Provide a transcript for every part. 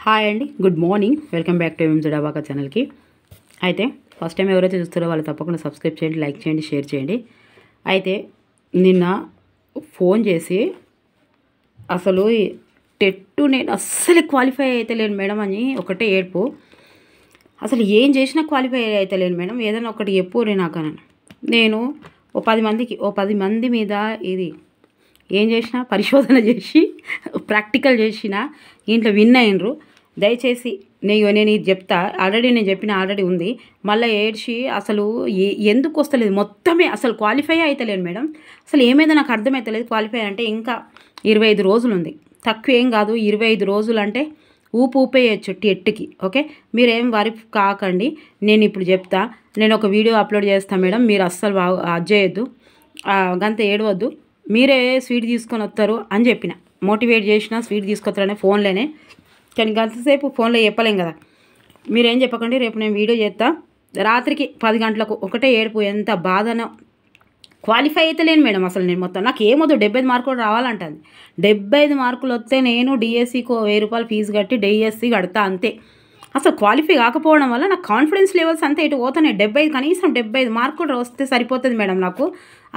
Hi అండి, good morning. Welcome back to MZ abaca ఛానల్కి. అయితే ఫస్ట్ టైం ఎవరైతే చూస్తారో వాళ్ళు తప్పకుండా సబ్స్క్రైబ్ చేయండి, లైక్ చేయండి, షేర్ చేయండి. అయితే నిన్న ఫోన్ చేసి అసలు టెట్టు నేను అస్సలు క్వాలిఫై అవుతలేను మేడం అని ఒకటే ఏడ్పు. అసలు ఏం చేసినా క్వాలిఫై అవుతలేను మేడం, ఏదైనా ఒకటి చెప్పుర్రి నాకు అని. నేను ఓ 10 మంది మీద ఇది ఏం చేసినా పరిశోధన చేసి ప్రాక్టికల్ చేసిన ఇంట్లో విన్ అయినరు. దయచేసి నేను ఇది చెప్తా, నేను చెప్పిన ఆల్రెడీ ఉంది. మళ్ళీ ఏడ్చి అసలు ఎందుకు వస్తలేదు, మొత్తమే అసలు క్వాలిఫై అవుతలేను మేడం. అసలు ఏమైందో నాకు అర్థమవుతలేదు. క్వాలిఫై అంటే ఇంకా 25 రోజులు ఉంది, తక్కువ ఏం కాదు. 25 రోజులు అంటే ఊపేయచ్చు టెట్కి. ఓకే, మీరేం వరి కాకండి. నేను ఇప్పుడు చెప్తా, నేను ఒక వీడియో అప్లోడ్ చేస్తాను మేడం, మీరు అస్సలు చేయొద్దు, గంత ఏడవద్దు, మీరే స్వీట్ తీసుకొని వస్తారు అని చెప్పిన. మోటివేట్ చేసిన స్వీట్ తీసుకొస్తారనే ఫోన్లోనే, కానీ గంతసేపు ఫోన్లో చెప్పలేం కదా. మీరేం చెప్పకండి, రేపు నేను వీడియో చేస్తా. రాత్రికి 10 గంటలకు ఒకటే ఏడుపు, ఎంత బాధనో. క్వాలిఫై అయితే లేను మేడం అసలు. నేను మొత్తం నాకు ఏమొద్దు, 75 మార్కులు రావాలంటుంది. 75 మార్కులు వస్తే నేను డిఎస్సికి 1000 రూపాయలు ఫీజు కట్టి డిఎస్సి కడతా అంతే. అసలు క్వాలిఫై కాకపోవడం వల్ల నాకు కాన్ఫిడెన్స్ లెవెల్స్ అంతా ఇటు పోతానే. కనీసం 75 మార్కులు వస్తే సరిపోతుంది మేడం నాకు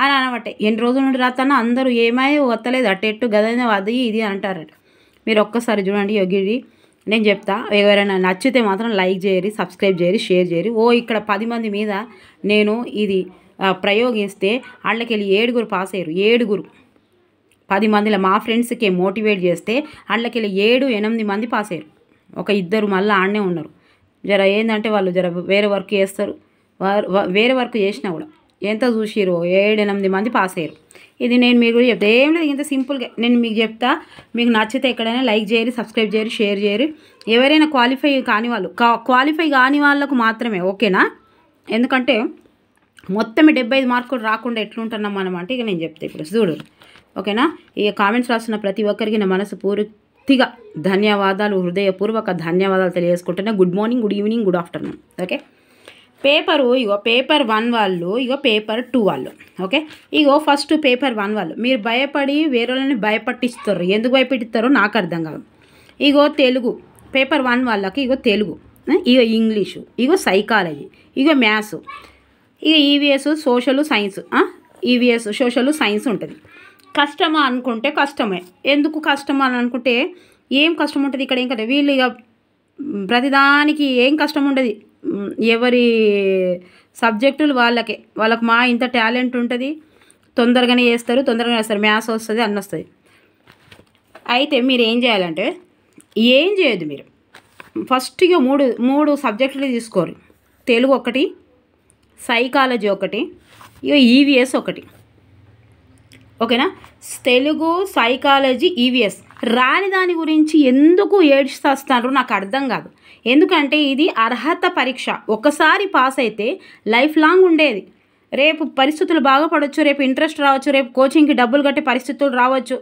అని అనబట్టే. ఎన్ని రోజుల నుండి రాస్తానో అందరూ ఏమాయో వస్తలేదు, అట్టెట్టు గదైనా అది ఇది అంటారట. మీరు ఒక్కసారి చూడండి యోగిరి, నేను చెప్తా. ఎవరైనా నచ్చితే మాత్రం లైక్ చేయరి, సబ్స్క్రైబ్ చేయరి, షేర్ చేయరి. ఇక్కడ 10 మంది మీద నేను ఇది ప్రయోగిస్తే వాళ్ళకెళ్ళి 7 పాస్ అయ్యారు. 7 10 మందిలో మా ఫ్రెండ్స్కి మోటివేట్ చేస్తే వాళ్ళకెళ్ళి 7-8 మంది పాస్ అయ్యారు. ఒక 2 మళ్ళీ ఆడనే ఉన్నారు. ఏంటంటే వాళ్ళు వేరే వర్క్ చేస్తారు. వేరే వర్క్ చేసినా కూడా ఎంత చూసిరు, 7-8 మంది పాస్ అయ్యారు. ఇది నేను మీకు చెప్తా, ఏం లేదు, ఇంత సింపుల్గా నేను మీకు చెప్తా. మీకు నచ్చితే ఎక్కడైనా లైక్ చేయరు, సబ్స్క్రైబ్ చేయరు, షేర్ చేయరు. ఎవరైనా క్వాలిఫై కాని వాళ్ళు, క్వాలిఫై కాని వాళ్ళకు మాత్రమే, ఓకేనా? ఎందుకంటే మొత్తం 75 మార్కులు రాకుండా ఎట్లుంటున్నాం మనం అంటే ఇక నేను చెప్తా ఇప్పుడు చూడు, ఓకేనా? ఇక కామెంట్స్ రాస్తున్న ప్రతి ఒక్కరికి నా మనసు పూర్తిగా ధన్యవాదాలు, హృదయపూర్వక ధన్యవాదాలు తెలియజేసుకుంటున్నా. Good morning, good evening, good afternoon. Okay, paper 1 వాళ్ళు, పేపర్ 2 వాళ్ళు. ఓకే, ఫస్ట్ పేపర్ 1 వాళ్ళు మీరు భయపడి వేరే వాళ్ళని భయపట్టిస్తారు. ఎందుకు భయపెట్టిస్తారో నాకు అర్థం కాదు. తెలుగు పేపర్ 1 వాళ్ళకి Telugu, English, psychology, maths, EVS, social science. EVS, social science ఉంటుంది. కష్టమా అనుకుంటే కష్టమే. ఎందుకు కష్టమా అని అనుకుంటే ఏం కష్టం ఉంటుంది ఇక్కడ? ఏం కదా వీళ్ళు ప్రతిదానికి ఏం కష్టం ఉండదు. ఎవరి సబ్జెక్టులు వాళ్ళకి మా ఇంత టాలెంట్ ఉంటుంది, తొందరగానే చేస్తారు. మ్యాథ్స్ వస్తుంది, అన్నీ వస్తుంది. అయితే మీరు ఏం చేయాలంటే ఏం చేయొద్దు. మీరు ఫస్ట్ మూడు సబ్జెక్టులు తీసుకోరు. తెలుగు ఒకటి, సైకాలజీ ఒకటి, ఈవీఎస్ ఒకటి. ఓకేనా? Telugu, psychology, EVS. రాని దాని గురించి ఎందుకు ఏడ్చేస్తారు నాకు అర్థం కాదు. ఎందుకంటే ఇది అర్హత పరీక్ష. ఒకసారి పాస్ అయితే లైఫ్ లాంగ్ ఉండేది. రేపు పరిస్థితులు బాగుపడవచ్చు, రేపు ఇంట్రెస్ట్ రావచ్చు, రేపు కోచింగ్కి డబ్బులు కట్టే పరిస్థితులు రావచ్చు.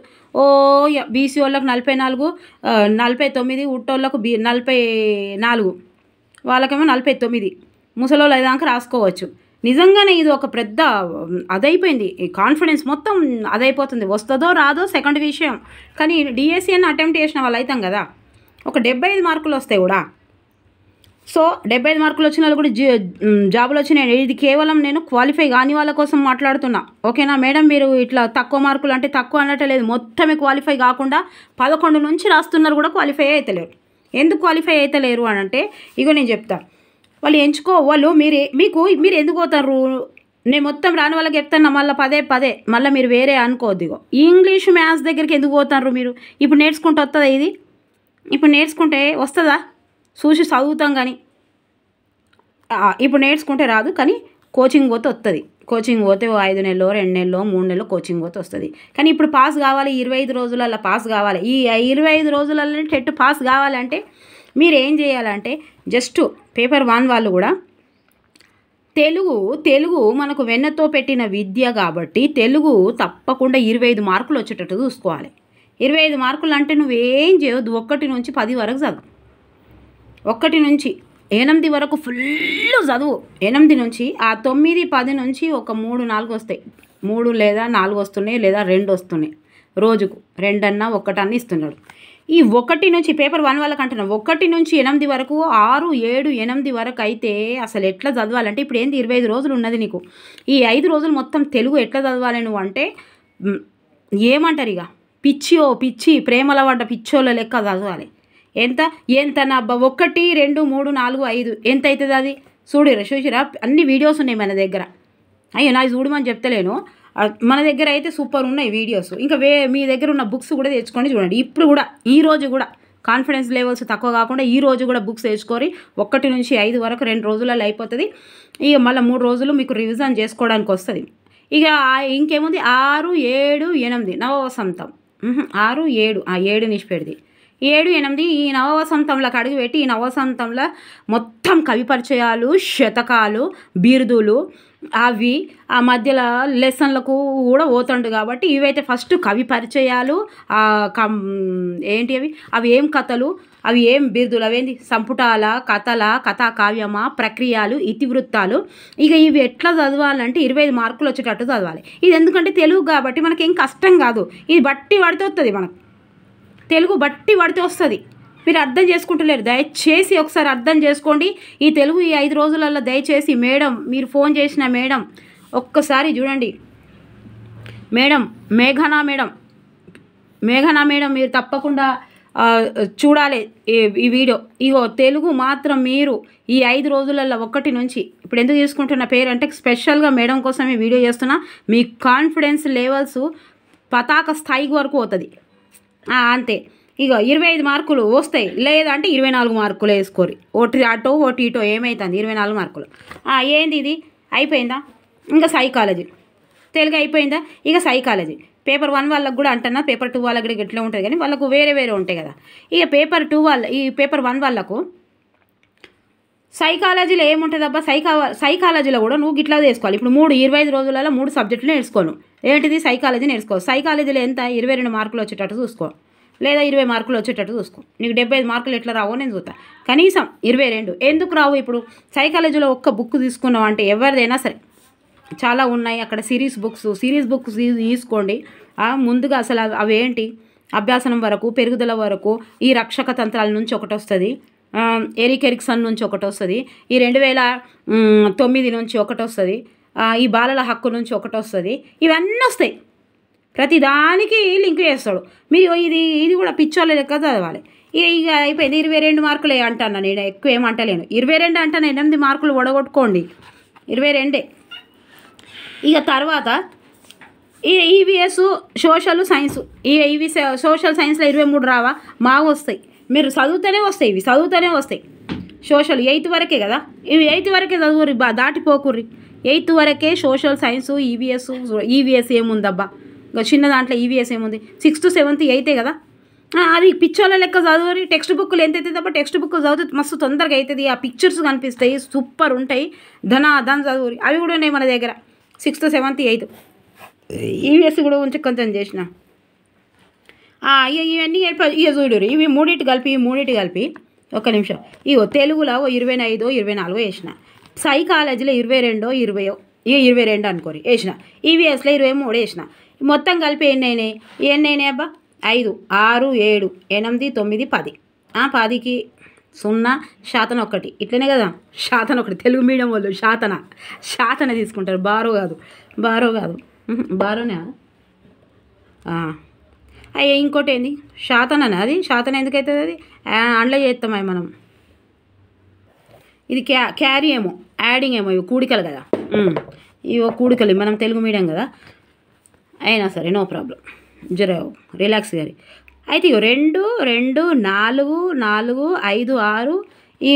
బీసీ వాళ్ళకు 44, 49, ఉట్టోళ్ళకు 44, వాళ్ళకేమో 49, ముసలోళ్ళు అయ్యేదాకా రాసుకోవచ్చు. నిజంగానే ఇది ఒక పెద్ద అదైపోయింది. కాన్ఫిడెన్స్ మొత్తం అదైపోతుంది. వస్తుందో రాదో సెకండ్ విషయం, కానీ డిఎస్సి అని అటెంప్ట్ చేసిన వాళ్ళు అవుతాం కదా. ఒక 75 మార్కులు వస్తాయి కూడా. సో 75 మార్కులు వచ్చిన వాళ్ళు కూడా జాబులు వచ్చినాయి. ఇది కేవలం నేను క్వాలిఫై కాని వాళ్ళ కోసం మాట్లాడుతున్నా, ఓకేనా మేడం? మీరు ఇట్లా తక్కువ మార్కులు అంటే తక్కువ అన్నట్టే లేదు, మొత్తమే క్వాలిఫై కాకుండా 11 నుంచి రాస్తున్నారు కూడా క్వాలిఫై అవుతలేరు. ఎందుకు క్వాలిఫై అవుతలేరు అని అంటే నేను చెప్తా. వాళ్ళు వాళ్ళు మీరు ఎందుకు పోతారు? నేను మొత్తం రాని వాళ్ళకి చెప్తాను మళ్ళీ పదే మళ్ళీ మీరు వేరే అనుకోవద్దు. ఇంగ్లీష్, మ్యాథ్స్ దగ్గరికి ఎందుకు పోతారు మీరు? ఇప్పుడు నేర్చుకుంటే వస్తుందా? ఇది ఇప్పుడు నేర్చుకుంటే వస్తుందా? చూసి చదువుతాం కానీ ఇప్పుడు నేర్చుకుంటే రాదు. కానీ కోచింగ్ పోతే వస్తుంది. కోచింగ్ పోతే 5 నెలలో, 2 నెలలో, 3 నెలలో కోచింగ్ పోతే వస్తుంది. కానీ ఇప్పుడు పాస్ కావాలి, 25 రోజులలో పాస్ కావాలి. ఈ 25 రోజులలో టెట్ పాస్ కావాలంటే మీరు ఏం చేయాలంటే జస్ట్ పేపర్ 1 వాళ్ళు కూడా తెలుగు మనకు వెన్నతో పెట్టిన విద్య కాబట్టి తెలుగు తప్పకుండా 25 మార్కులు వచ్చేటట్టు చూసుకోవాలి. 25 మార్కులు అంటే నువ్వేం చేయొద్దు. 1 నుంచి 10 వరకు చదువు. 1 నుంచి 8 వరకు ఫుల్ చదువు. 8 నుంచి 9, 10 నుంచి ఒక 3-4 వస్తాయి. 3 లేదా 4 వస్తున్నాయి, లేదా 2 వస్తున్నాయి. రోజుకు 2 అన్నా 1 అన్నా ఇస్తున్నాడు. ఈ 1 నుంచి పేపర్ 1 వాళ్ళకి అంటున్నాం 1 నుంచి 8 వరకు 6, 7, 8 వరకు అయితే అసలు ఎట్లా చదవాలంటే ఇప్పుడు ఏంది 25 రోజులు ఉన్నది నీకు. ఈ 5 రోజులు మొత్తం తెలుగు ఎట్లా చదవాలి నువ్వు అంటే ఏమంటారు ఇక పిచ్చి ప్రేమల పడ్డ పిచ్చోళ్ళ లెక్క చదవాలి. ఎంత నా 1, 2, 3, 4, 5 ఎంత అవుతుంది అది చూసిరా అన్ని వీడియోస్ ఉన్నాయి మన దగ్గర. అయ్యో నాకు చూడమని చెప్తలేను, మన దగ్గర అయితే సూపర్ ఉన్నాయి వీడియోస్. ఇంకా మీ దగ్గర ఉన్న బుక్స్ కూడా తెచ్చుకొని చూడండి. ఇప్పుడు కూడా ఈరోజు కూడా కాన్ఫిడెన్స్ లెవెల్స్ తక్కువ కాకుండా ఈరోజు కూడా బుక్స్ తెచ్చుకొని 1 నుంచి 5 వరకు 2 రోజులలో అయిపోతుంది. ఇక మళ్ళీ 3 రోజులు మీకు రివిజన్ చేసుకోవడానికి వస్తుంది. ఇక ఇంకేముంది 6, 7, 8 నవవసంతం 6, 7 7 నిష్పెడిది 7, 8 ఈ నవవసంతంలోకి అడుగుపెట్టి ఈ నవవసంతంలో మొత్తం కవి పరిచయాలు, శతకాలు, బిరుదులు అవి ఆ మధ్యలో లెసన్లకు కూడా పోతుండు కాబట్టి ఇవైతే ఫస్ట్ కవి పరిచయాలు ఏంటి అవి ఏం కథలు, అవి ఏం బిరుదులు, అవేంటి సంపుటాల కథల కథా కావ్యమా ప్రక్రియలు ఇతివృత్తాలు. ఇక ఇవి ఎట్లా చదవాలంటే 25 మార్కులు వచ్చేటట్టు చదవాలి. ఇది ఎందుకంటే తెలుగు కాబట్టి మనకేం కష్టం కాదు, ఇది బట్టి పడితే వస్తుంది, మనకు తెలుగు బట్టి పడితే వస్తుంది. మీరు అర్థం చేసుకుంటలేరు, దయచేసి ఒకసారి అర్థం చేసుకోండి. ఈ తెలుగు ఈ 5 రోజులలో దయచేసి మేడం మీరు ఫోన్ చేసిన మేడం ఒక్కసారి చూడండి. మేఘనా మేడం మీరు తప్పకుండా చూడాలి ఈ వీడియో. ఇగో తెలుగు మాత్రం మీరు ఈ 5 రోజులలో 1 నుంచి ఇప్పుడు ఎందుకు తీసుకుంటున్న పేరు అంటే స్పెషల్గా మేడం కోసం ఈ వీడియో చేస్తున్నా. మీ కాన్ఫిడెన్స్ లెవెల్స్ పతాక స్థాయికి వరకు పోతుంది అంతే. ఇక 25 మార్కులు వస్తాయి, లేదంటే 24 మార్కులు వేసుకోరు. ఒకటి అటో ఒకటి ఇటో ఏమవుతుంది 24 మార్కులు. ఏంది ఇది అయిపోయిందా? ఇంకా సైకాలజీ తెలుగు అయిపోయిందా? ఇక సైకాలజీ పేపర్ 1 వాళ్ళకు కూడా అంటున్నా, పేపర్ 2 వాళ్ళకి కూడా ఇట్లా ఉంటుంది కానీ వాళ్ళకు వేరే ఉంటాయి కదా. ఇక పేపర్ 2 ఈ పేపర్ 1 వాళ్ళకు సైకాలజీలో ఏముంటుంది అబ్బా, సైకాలజీలో కూడా నువ్వు గిట్లా చేసుకోవాలి. ఇప్పుడు 25 రోజులలో 3 సబ్జెక్టులు నేర్చుకోను. ఏంటిది సైకాలజీ నేర్చుకో. సైకాలజీలో ఎంత 22 మార్కులు వచ్చేటట్టు చూసుకో, లేదా 20 మార్కులు వచ్చేటట్టు చూసుకో. నీకు 75 మార్కులు ఎట్లా రావో నేను చూస్తా. కనీసం 22 ఎందుకు రావు? ఇప్పుడు సైకాలజీలో ఒక్క బుక్ తీసుకున్నావు అంటే ఎవరిదైనా సరే చాలా ఉన్నాయి అక్కడ సిరీస్ బుక్స్ తీసుకోండి. ముందుగా అసలు అవేంటి అభ్యాసనం వరకు, పెరుగుదల వరకు, ఈ రక్షక తంత్రాల నుంచి ఒకటి వస్తుంది, ఎరిక్ ఎరిక్సన్ నుంచి ఒకటి వస్తుంది, ఈ 2009 నుంచి ఒకటి వస్తుంది, ఈ బాలల హక్కు నుంచి ఒకటి వస్తుంది. ఇవన్నీ వస్తాయి, ప్రతి దానికి లింక్ చేస్తాడు. మీరు ఇది కూడా పిచ్చోళ్ళ లెక్క చదవాలి. ఇక అయిపోయింది 22 మార్కులే అంటాను నేను, ఎక్కువ ఏమంటలేను. 22 అంటాను, 8 మార్కులు ఒడగొట్టుకోండి 22. ఇక తర్వాత ఈ ఈవీఎస్ సోషల్ సైన్స్, ఇవి సోషల్ సైన్స్లో 23 రావా? మాకు వస్తాయి, మీరు చదువుతూనే వస్తాయి, ఇవి చదువుతూనే వస్తాయి. సోషల్ 8th వరకే కదా, ఇవి 8th వరకే చదువురి, దాటిపోకుర్రి. 8th వరకే సోషల్ సైన్స్. ఈవీఎస్ ఏముందబ్బా, చిన్న దాంట్లో ఈవీఎస్ ఏముంది? 6th, 7th, 8th కదా. అది పిక్చర్ల లెక్క చదువురి. టెక్స్ట్ బుక్లు ఎంత అవుతుంది తప్ప టెక్స్ట్ బుక్ చదివితే మస్తు తొందరగా అవుతుంది. ఆ పిక్చర్స్ కనిపిస్తాయి, సూపర్ ఉంటాయి. దాని చదువురి. అవి కూడా ఉన్నాయి మన దగ్గర 6th, 7th, 8th. ఈవీఎస్ కూడా కొంచెం చేసిన. ఇవన్నీ ఇక చూడరు. ఇవి మూడింటి కలిపి ఒక్క నిమిషం. ఇగో తెలుగులో 25, 24 వేసిన, సైకాలజీలో 22, 20 ఇక 22 అనుకోరి వేసిన, ఈవీఎస్లో 23 వేసిన. మొత్తం కలిపి ఎన్ని అయినాయి అబ్బా? 5, 6, 7, 8, 9, 10. 10కి 0, శాతం 1 ఇట్లనే కదా. శాతం 1 తెలుగు మీడియం వాళ్ళు శాతన తీసుకుంటారు, బారో కాదు. బారోనే. అయ్యా ఇంకోటి ఏంది శాతననే, అది శాతన ఎందుకైతుంది? అది అండ్లో చేస్తామా మనం. ఇది క్యారీ ఏమో, యాడింగ్ ఏమో, ఇవి కూడికలు కదా. ఇవో కూడికలు, మనం తెలుగు మీడియం కదా. అయినా సరే నో ప్రాబ్లం, జర రిలాక్స్ గారి. అయితే ఇగో 2, 2, 4, 4, 5, 6 ఈ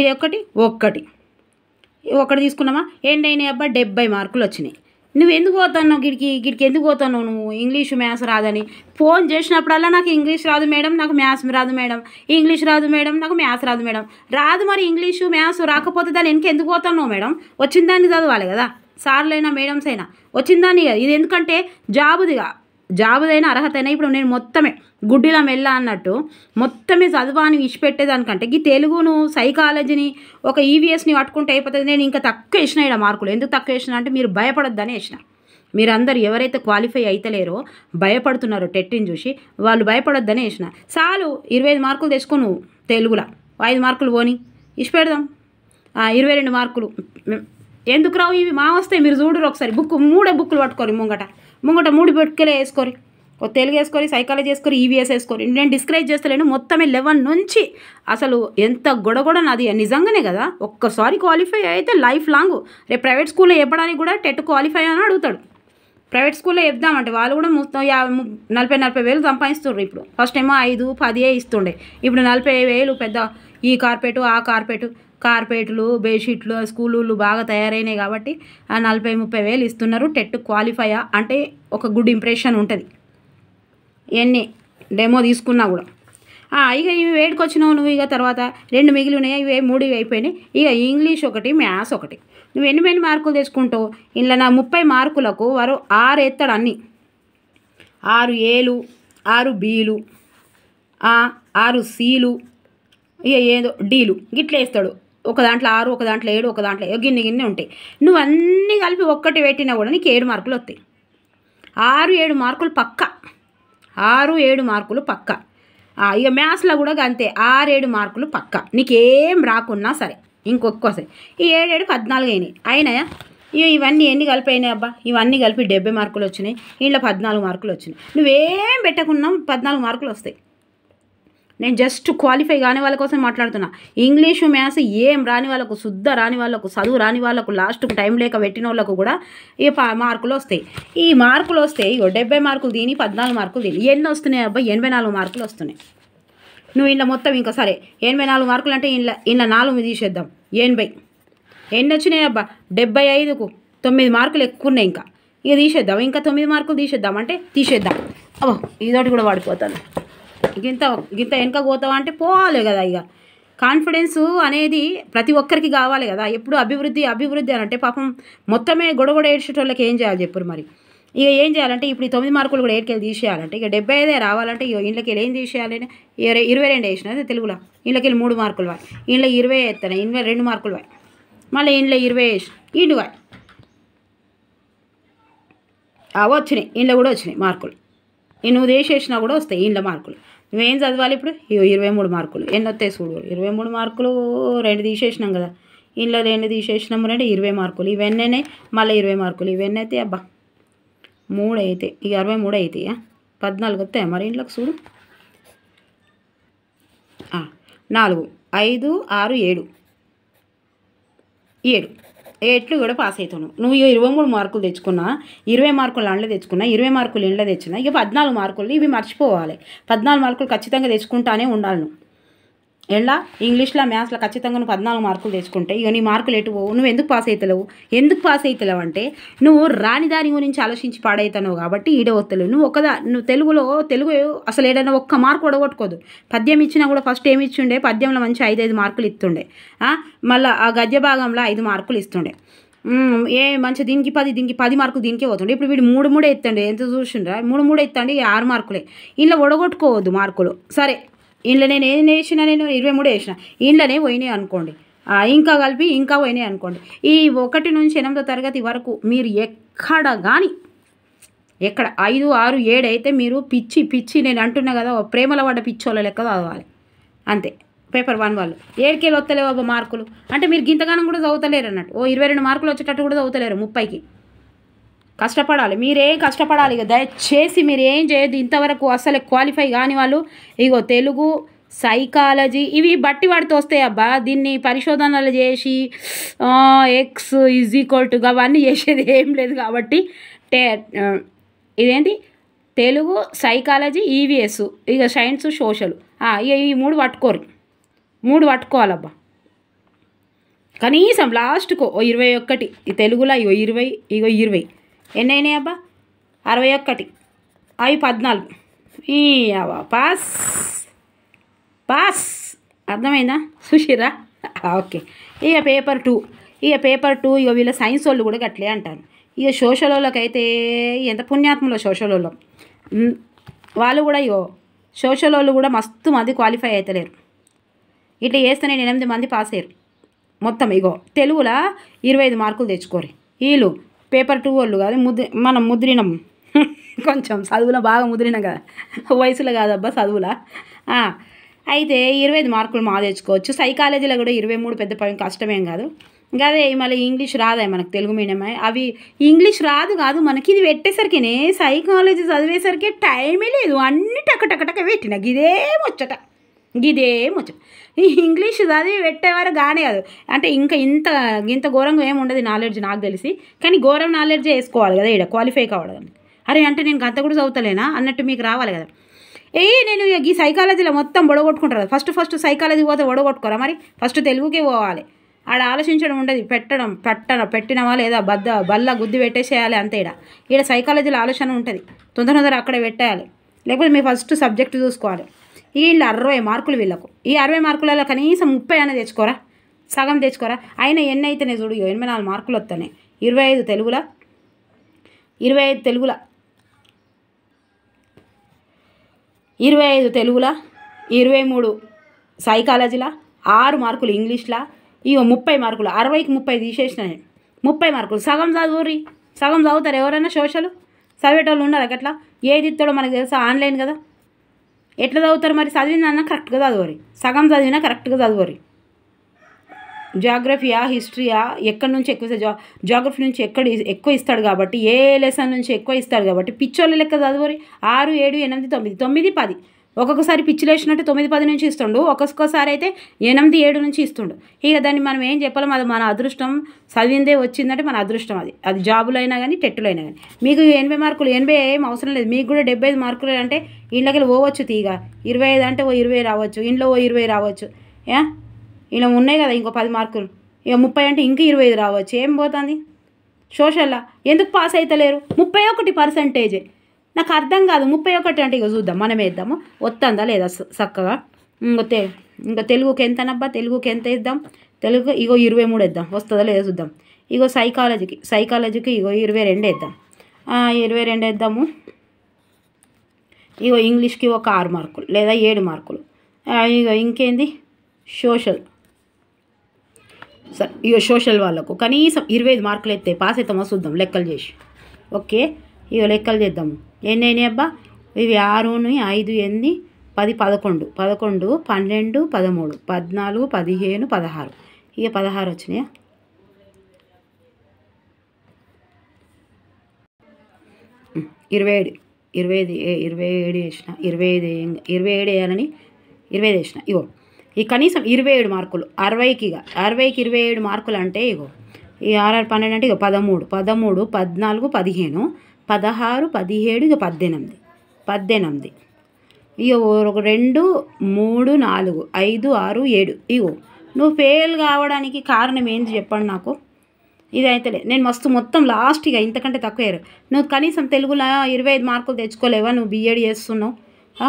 ఒకటి తీసుకున్నామా? ఏంటైనాయి అబ్బా? 70 మార్కులు వచ్చినాయి. నువ్వు ఎందుకు పోతున్నావు గిడికి ఎందుకు పోతున్నావు నువ్వు? ఇంగ్లీషు మ్యాథ్స్ రాదని ఫోన్ చేసినప్పుడల్లా నాకు ఇంగ్లీష్ రాదు మేడం, నాకు మ్యాథ్స్ రాదు మేడం, ఇంగ్లీష్ రాదు మేడం, నాకు మ్యాథ్స్ రాదు మేడం. రాదు మరి ఇంగ్లీషు మ్యాథ్స్ రాకపోతే దాన్ని ఎందుకు పోతున్నావు మేడం? వచ్చిన దాన్ని చదవాలి కదా, సార్లైనా మేడమ్స్ అయినా వచ్చిన దాన్ని కదా. ఇది ఎందుకంటే జాబుదైనా అర్హత అయినా. ఇప్పుడు నేను మొత్తమే గుడ్డిలా మెల్ల అన్నట్టు మొత్తమే చదువాని ఇచ్చిపెట్టేదానికంటే ఈ తెలుగును సైకాలజీని ఒక ఈవీఎస్ని పట్టుకుంటే అయిపోతుంది. నేను ఇంకా తక్కువ వేసిన ఇక్కడ మార్కులు. ఎందుకు తక్కువ వేసిన అంటే మీరు భయపడొద్దని వేసిన. మీరందరూ ఎవరైతే క్వాలిఫై అయితలేరో భయపడుతున్నారో టెట్టిని చూసి వాళ్ళు భయపడొద్దని వేసిన. చాలు 25 మార్కులు తెచ్చుకో నువ్వు తెలుగులో, 5 మార్కులు పోని ఇచ్చి పెడదాం. 22 మార్కులు ఎందుకు రావు? ఇవి మా వస్తాయి, మీరు చూడరు ఒకసారి. మూడే బుక్కులు పట్టుకోరు, ముంగట 3 బుక్కులే వేసుకోరి. ఓ తెలుగు వేసుకోరి, సైకాలజీ వేసుకోరి, ఈవీఎస్ వేసుకోరి. నేను డిస్కరేజ్ చేస్తలేను, మొత్తమే 11 నుంచి అసలు ఎంత గొడగొడ నాది నిజంగానే కదా. ఒక్కసారి క్వాలిఫై అయితే లైఫ్ లాంగ్. రేపు ప్రైవేట్ స్కూల్లో చెప్పడానికి కూడా టెట్ క్వాలిఫై అని అడుగుతాడు. ప్రైవేట్ స్కూల్లో చెప్దామంటే వాళ్ళు కూడా మొత్తం 40,000 వేలు సంపాదిస్తున్నారు. ఇప్పుడు ఫస్ట్ ఏమో 5, 10 ఇస్తుండే, ఇప్పుడు 40,000 పెద్ద ఈ కార్పెటు ఆ కార్పెట్లు బెడ్షీట్లు స్కూళ్ళు బాగా తయారైనాయి కాబట్టి ఆ 40-30 వేలు ఇస్తున్నారు. టెట్ క్వాలిఫై అంటే ఒక గుడ్ ఇంప్రెషన్ ఉంటుంది ఎన్ని డెమో తీసుకున్నా కూడా. ఇక ఇవి వేడికి వచ్చినావు నువ్వు. ఇక తర్వాత 2 మిగిలి ఉన్నాయి, ఇవి 3 అయిపోయినాయి. ఇక ఇంగ్లీష్ ఒకటి, మ్యాథ్స్ ఒకటి. నువ్వు ఎన్ని మార్కులు తెచ్చుకుంటావు? ఇలా నా 30 మార్కులకు వారు 6 ఎత్తాడు అన్నీ. 6 Aలు, 6 Bలు, 6 Cలు, ఇక ఏదో Dలు గిట్ల వేస్తాడు. ఒక దాంట్లో 6, ఒక దాంట్లో 7, ఒక దాంట్లో గిన్నె ఉంటాయి. నువ్వు అన్నీ కలిపి ఒక్కటి పెట్టినా కూడా నీకు 7 మార్కులు వస్తాయి. 6-7 మార్కులు పక్క, 6-7 మార్కులు పక్క. ఇక మ్యాథ్స్లో కూడా అంతే, 6-7 మార్కులు పక్క. నీకేం రాకున్నా సరే ఇంకొక్కసారి ఈ 7-7 14 అయినాయా? ఇవన్నీ ఎన్ని కలిపి అయినాయి అబ్బా? ఇవన్నీ కలిపి 70 మార్కులు వచ్చినాయి. ఇంట్లో 14 మార్కులు వచ్చినాయి. నువ్వేం పెట్టకున్నా 14 మార్కులు వస్తాయి. నేను జస్ట్ క్వాలిఫై కాని వాళ్ళ కోసం మాట్లాడుతున్నా. ఇంగ్లీషు మ్యాథ్స్ ఏం రాని వాళ్ళకు, శుద్ధ రాని వాళ్ళకు, చదువు రాని వాళ్ళకు, లాస్ట్ టైం లేక పెట్టిన వాళ్ళకు కూడా ఈ మార్కులు వస్తాయి. ఈ మార్కులు వస్తే 70 మార్కులు దీని, 14 మార్కులు దీని. ఎన్ని వస్తున్నాయి అబ్బా? 84 మార్కులు వస్తున్నాయి. నువ్వు ఇంట్లో మొత్తం ఇంకా సరే 84 మార్కులు అంటే ఇంట్లో 4 తీసేద్దాం, 80. ఎన్ని వచ్చినాయి అబ్బా? 75కు 9 మార్కులు ఎక్కువ ఉన్నాయి. ఇక తీసేద్దాం, ఇంకా 9 మార్కులు తీసేద్దాం అంటే తీసేద్దాం. అబ్బో ఇదొకటి కూడా పడిపోతాను. గింత వెనక పోతావా అంటే పోవాలి కదా. ఇక కాన్ఫిడెన్స్ అనేది ప్రతి ఒక్కరికి కావాలి కదా. ఎప్పుడు అభివృద్ధి అని అంటే పాపం మొత్తమే గొడగొడ ఏడ్చేటోళ్ళకి ఏం చేయాలి చెప్పురు మరి. ఇక ఏం చేయాలంటే ఇప్పుడు ఈ 9 మార్కులు కూడా 8కెళ్ళి తీసేయాలంటే ఇక 75 రావాలంటే ఇక ఇంట్లోకి ఏం తీసేయాలి? 22 వేసిన తెలుగులో, ఇంట్లోకి 3 మార్కులు వాయి, ఇంట్లో 20 వేస్తాను, 22 మార్కులు వాయి, మళ్ళీ ఇంట్లో 20 వేసి ఇంటి వాయి వచ్చినాయి. ఇంట్లో కూడా వచ్చినాయి మార్కులు. నువ్వు తీసేసినా కూడా వస్తాయి ఇంట్లో మార్కులు. నువ్వేం చదవాలి ఇప్పుడు? 23 మార్కులు. ఎన్ని వస్తాయి చూడు. 23 మార్కులు 2 తీసేసినాం కదా, ఇంట్లో 2 తీసేసినాము అంటే 20 మార్కులు. ఇవన్నీ మళ్ళీ 20 మార్కులు. ఇవన్నీ అయితే అబ్బా 3 అయితే ఇక 63 అవుతాయి. 14 వస్తాయి మరి ఇంట్లోకి చూడు. 4, 5, 6, 7 8 కూడా పాస్ అవుతాను. నువ్వు 23 మార్కులు తెచ్చుకున్నా, 20 మార్కులు అండ్లో తెచ్చుకున్నా, 20 మార్కులు ఇంట్లో తెచ్చినా, ఇక 14 మార్కులు ఇవి మర్చిపోవాలి. 14 మార్కులు ఖచ్చితంగా తెచ్చుకుంటానే ఉండాలి. నువ్వు ఎలా ఇంగ్లీష్లో మ్యాథ్స్లో ఖచ్చితంగా నువ్వు 14 మార్కులు తెచ్చుకుంటే ఇక నీ మార్కులు ఎటు పోవు. నువ్వు ఎందుకు పాస్ పాస్ అవుతలేవు అంటే నువ్వు రాని దాని గురించి ఆలోచించి పాడవుతావు కాబట్టి ఈడే వస్తలేవు. నువ్వు తెలుగు అసలు ఏదైనా ఒక్క మార్కు ఒడగొట్టుకోదు. పద్యం ఇచ్చినా కూడా ఫస్ట్ ఏమి ఇచ్చిండే? పద్యంలో మంచి 5 మార్కులు ఇస్తుండే, మళ్ళీ ఆ గద్య భాగంలో 5 మార్కులు ఇస్తుండే. మంచి దీనికి 10 మార్కులు దీనికే పోతుండే. ఇప్పుడు వీడు 3 ఎత్తండి, ఎంత చూసిండ్రా? 3 ఎత్తండి, 6 మార్కులే. ఇంట్లో ఒడగొట్టుకోవద్దు మార్కులు. సరే ఇంట్లో నేను ఏం వేసినా, నేను 23 వేసిన, ఇంట్లోనే పోయినాయి అనుకోండి, ఇంకా కలిపి ఇంకా పోయినాయి అనుకోండి. ఈ 1 నుంచి 8వ తరగతి వరకు మీరు ఎక్కడ 5, 6, 7 అయితే మీరు పిచ్చి నేను అంటున్నా కదా, ప్రేమలో పడ్డ పిచ్చోళ్ళ లెక్క చదవాలి అంతే. పేపర్ 1 వాళ్ళు 7కెళ్ళి వస్తలేవు మార్కులు అంటే మీరు గింతగానం కూడా చదువుతలేరు అన్నట్టు. 22 మార్కులు వచ్చేటట్టు కూడా చదువుతలేరు. 30కి కష్టపడాలి, మీరే కష్టపడాలి. ఇక దయచేసి మీరు ఏం చేయొద్దు ఇంతవరకు. అసలు క్వాలిఫై కాని వాళ్ళు ఇగో తెలుగు, సైకాలజీ ఇవి బట్టి వాడితే వస్తాయి అబ్బా. దీన్ని పరిశోధనలు చేసి X అవన్నీ చేసేది ఏం లేదు కాబట్టి ఇదేంటి తెలుగు, సైకాలజీ, ఈవీఎస్, ఇక సైన్స్, సోషల్, ఇక ఈ 3 పట్టుకోవాలబ్బా. కనీసం లాస్ట్కు 21. ఈ తెలుగులో 20, 20 ఎన్ని అయినాయి అబ్బా? 61, అవి 14. పాస్ అర్థమైందా? చూసిరా? ఓకే. ఇక పేపర్ 2 ఇక వీళ్ళ సైన్స్ వాళ్ళు కూడా గట్లే అంటారు. ఇక సోషల్ వాళ్ళకైతే ఎంత పుణ్యాత్మలో సోషల్ వాళ్ళు, వాళ్ళు కూడా సోషల్ వాళ్ళు కూడా మస్తు మంది క్వాలిఫై అవుతలేరు. ఇట్లా చేస్తే నేను 8 మంది పాస్ అయ్యారు మొత్తం. తెలుగులో 25 మార్కులు తెచ్చుకోరు. వీళ్ళు పేపర్ 2 వాళ్ళు కాదు మనం ముద్రినం కొంచెం చదువులో బాగా ముద్రినాం కదా, వయసులో కాదబ్బా చదువులా. అయితే 25 మార్కులు మా తెచ్చుకోవచ్చు. సైకాలజీలో కూడా 23 పెద్ద కష్టమేం కాదు. ఇంకా అదే మళ్ళీ ఇంగ్లీష్ రాదా మనకు, తెలుగు మీడియమే అవి. ఇంగ్లీష్ కాదు మనకి ఇది పెట్టేసరికినే సైకాలజీ చదివేసరికి టైమే లేదు, అన్ని టక పెట్టిన గిదే ముచ్చట. ఈ ఇంగ్లీష్ చదివి పెట్టేవారు కానీ కాదు అంటే ఇంకా ఇంత ఘోరంగా ఏమి ఉండదు నాలెడ్జ్ నాకు తెలిసి. కానీ ఘోరం నాలెడ్జ్ వేసుకోవాలి కదా ఇక్కడ క్వాలిఫై కావాలి. అరే అంటే నేను గంత కూడా చదువుతలేనా అన్నట్టు మీకు రావాలి కదా. నేను ఈ సైకాలజీలో మొత్తం ఒడగొట్టుకుంటారు. ఫస్ట్ సైకాలజీ పోతే ఒడగొట్టుకోరా మరి, ఫస్ట్ తెలుగుకే పోవాలి. ఆడ ఆలోచించడం ఉండదు, పెట్టినవా లేదా బల్ల గుద్ది పెట్టేసేయాలి అంతే. ఈడ సైకాలజీలో ఆలోచన ఉంటుంది, తొందర అక్కడే పెట్టేయాలి. లేకపోతే మీరు ఫస్ట్ సబ్జెక్టు చూసుకోవాలి. వీళ్ళు 60 మార్కులు వీళ్ళకు. ఈ 60 మార్కులలో కనీసం 30 అయినా తెచ్చుకోరా, సగం తెచ్చుకోరా. అయినా ఎన్ని అయితేనే చూడు 84 మార్కులు వస్తాయి. 25 తెలుగుల 23 సైకాలజీలా, 6 మార్కులు ఇంగ్లీష్లా, ఇగో 30 మార్కులు. 60కి 30 తీసేసిన నేను. 30 మార్కులు సగం చదువుతారు ఎవరైనా. సోషల్ చదివేటోళ్ళు ఉన్నారు అట్లా. ఏది ఇస్తాడో మనకు తెలుసా, ఆన్లైన్ కదా. ఎట్లా చదువుతారు మరి, చదివిందన్నా కరెక్ట్గా చదువురి, సగం చదివినా కరెక్ట్గా చదువురి. జాగ్రఫీయా హిస్టరీయా ఎక్కడి నుంచి ఎక్కువ జాగ్రఫీ నుంచి ఎక్కువ ఇస్తాడు కాబట్టి, ఏ లెసన్ నుంచి ఎక్కువ ఇస్తాడు కాబట్టి పిచ్చోళ్ళ లెక్క చదువురి. 6, 7, 8, 9, 10 ఒక్కొక్కసారి పిచ్చిలు వేసినట్టు 9, 10 నుంచి ఇస్తుండు, ఒక్కొక్కసారి అయితే 8, 7 నుంచి ఇస్తుండు. ఇక దాన్ని మనం ఏం చెప్పలేం, అది మన అదృష్టం. చదివిందే వచ్చిందంటే మన అదృష్టం. అది జాబులు అయినా కానీ టెట్టులైనా కానీ. మీకు 80 మార్కులు 80 ఏం అవసరం లేదు, మీకు కూడా 75 మార్కులు అంటే ఇంట్లోకి పోవచ్చు. తీగ 25 అంటే 20 రావచ్చు, ఇంట్లో 20 రావచ్చు. ఇలా ఉన్నాయి కదా ఇంకో 10 మార్కులు, ఇక 30 అంటే ఇంక 25 రావచ్చు. ఏం పోతుంది సోషల్లా, ఎందుకు పాస్ అవుతలేరు? 31%. నాకు అర్థం కాదు. 31 అంటే ఇక చూద్దాం, మనమే ఇద్దాము వస్తుందా లేదా చక్కగా. ఇంకా తెలుగుకి ఎంతనబ్బా, తెలుగుకి ఎంత ఇద్దాం? తెలుగు ఇగో 23 ఇద్దాం, వస్తుందా లేదా చూద్దాం. ఇగో సైకాలజీకి ఇగో 22 ఇద్దాం, 22 ఇద్దాము. ఇగో ఇంగ్లీష్కి ఒక 6 మార్కులు లేదా 7 మార్కులు. ఇక ఇంకేంది సోషల్ వాళ్ళకు కనీసం 25 మార్కులు ఎత్తే పాస్ అవుతామో చూద్దాం లెక్కలు చేసి. ఓకే, ఇక లెక్కలు చేద్దాము. ఎన్ని అయినాయి అబ్బా ఇవి? 6, 5, 8, 10, 11, 12, 13, 14, 14, 15, 16. ఇక 16 వచ్చినాయా? ఇరవై ఏడు వేసిన 27 వేయాలని 25 వేసిన. ఇగో ఈ కనీసం 27 మార్కులు 60కి 27 మార్కులు అంటే ఇగో ఈ 6, 12 అంటే ఇక 13, 14, 15, 16, 17, ఇక 18. ఇగో 1, 2, 3, 4, 5, 6, 7. ఇగో నువ్వు ఫెయిల్ కావడానికి కారణం ఏంటి చెప్పండి నాకు. ఇదైతే నేను మొత్తం లాస్ట్గా ఇంతకంటే తక్కువ. నువ్వు కనీసం తెలుగులో 25 మార్కులు తెచ్చుకోలేవా? నువ్వు బీఎడ్ చేస్తున్నావు,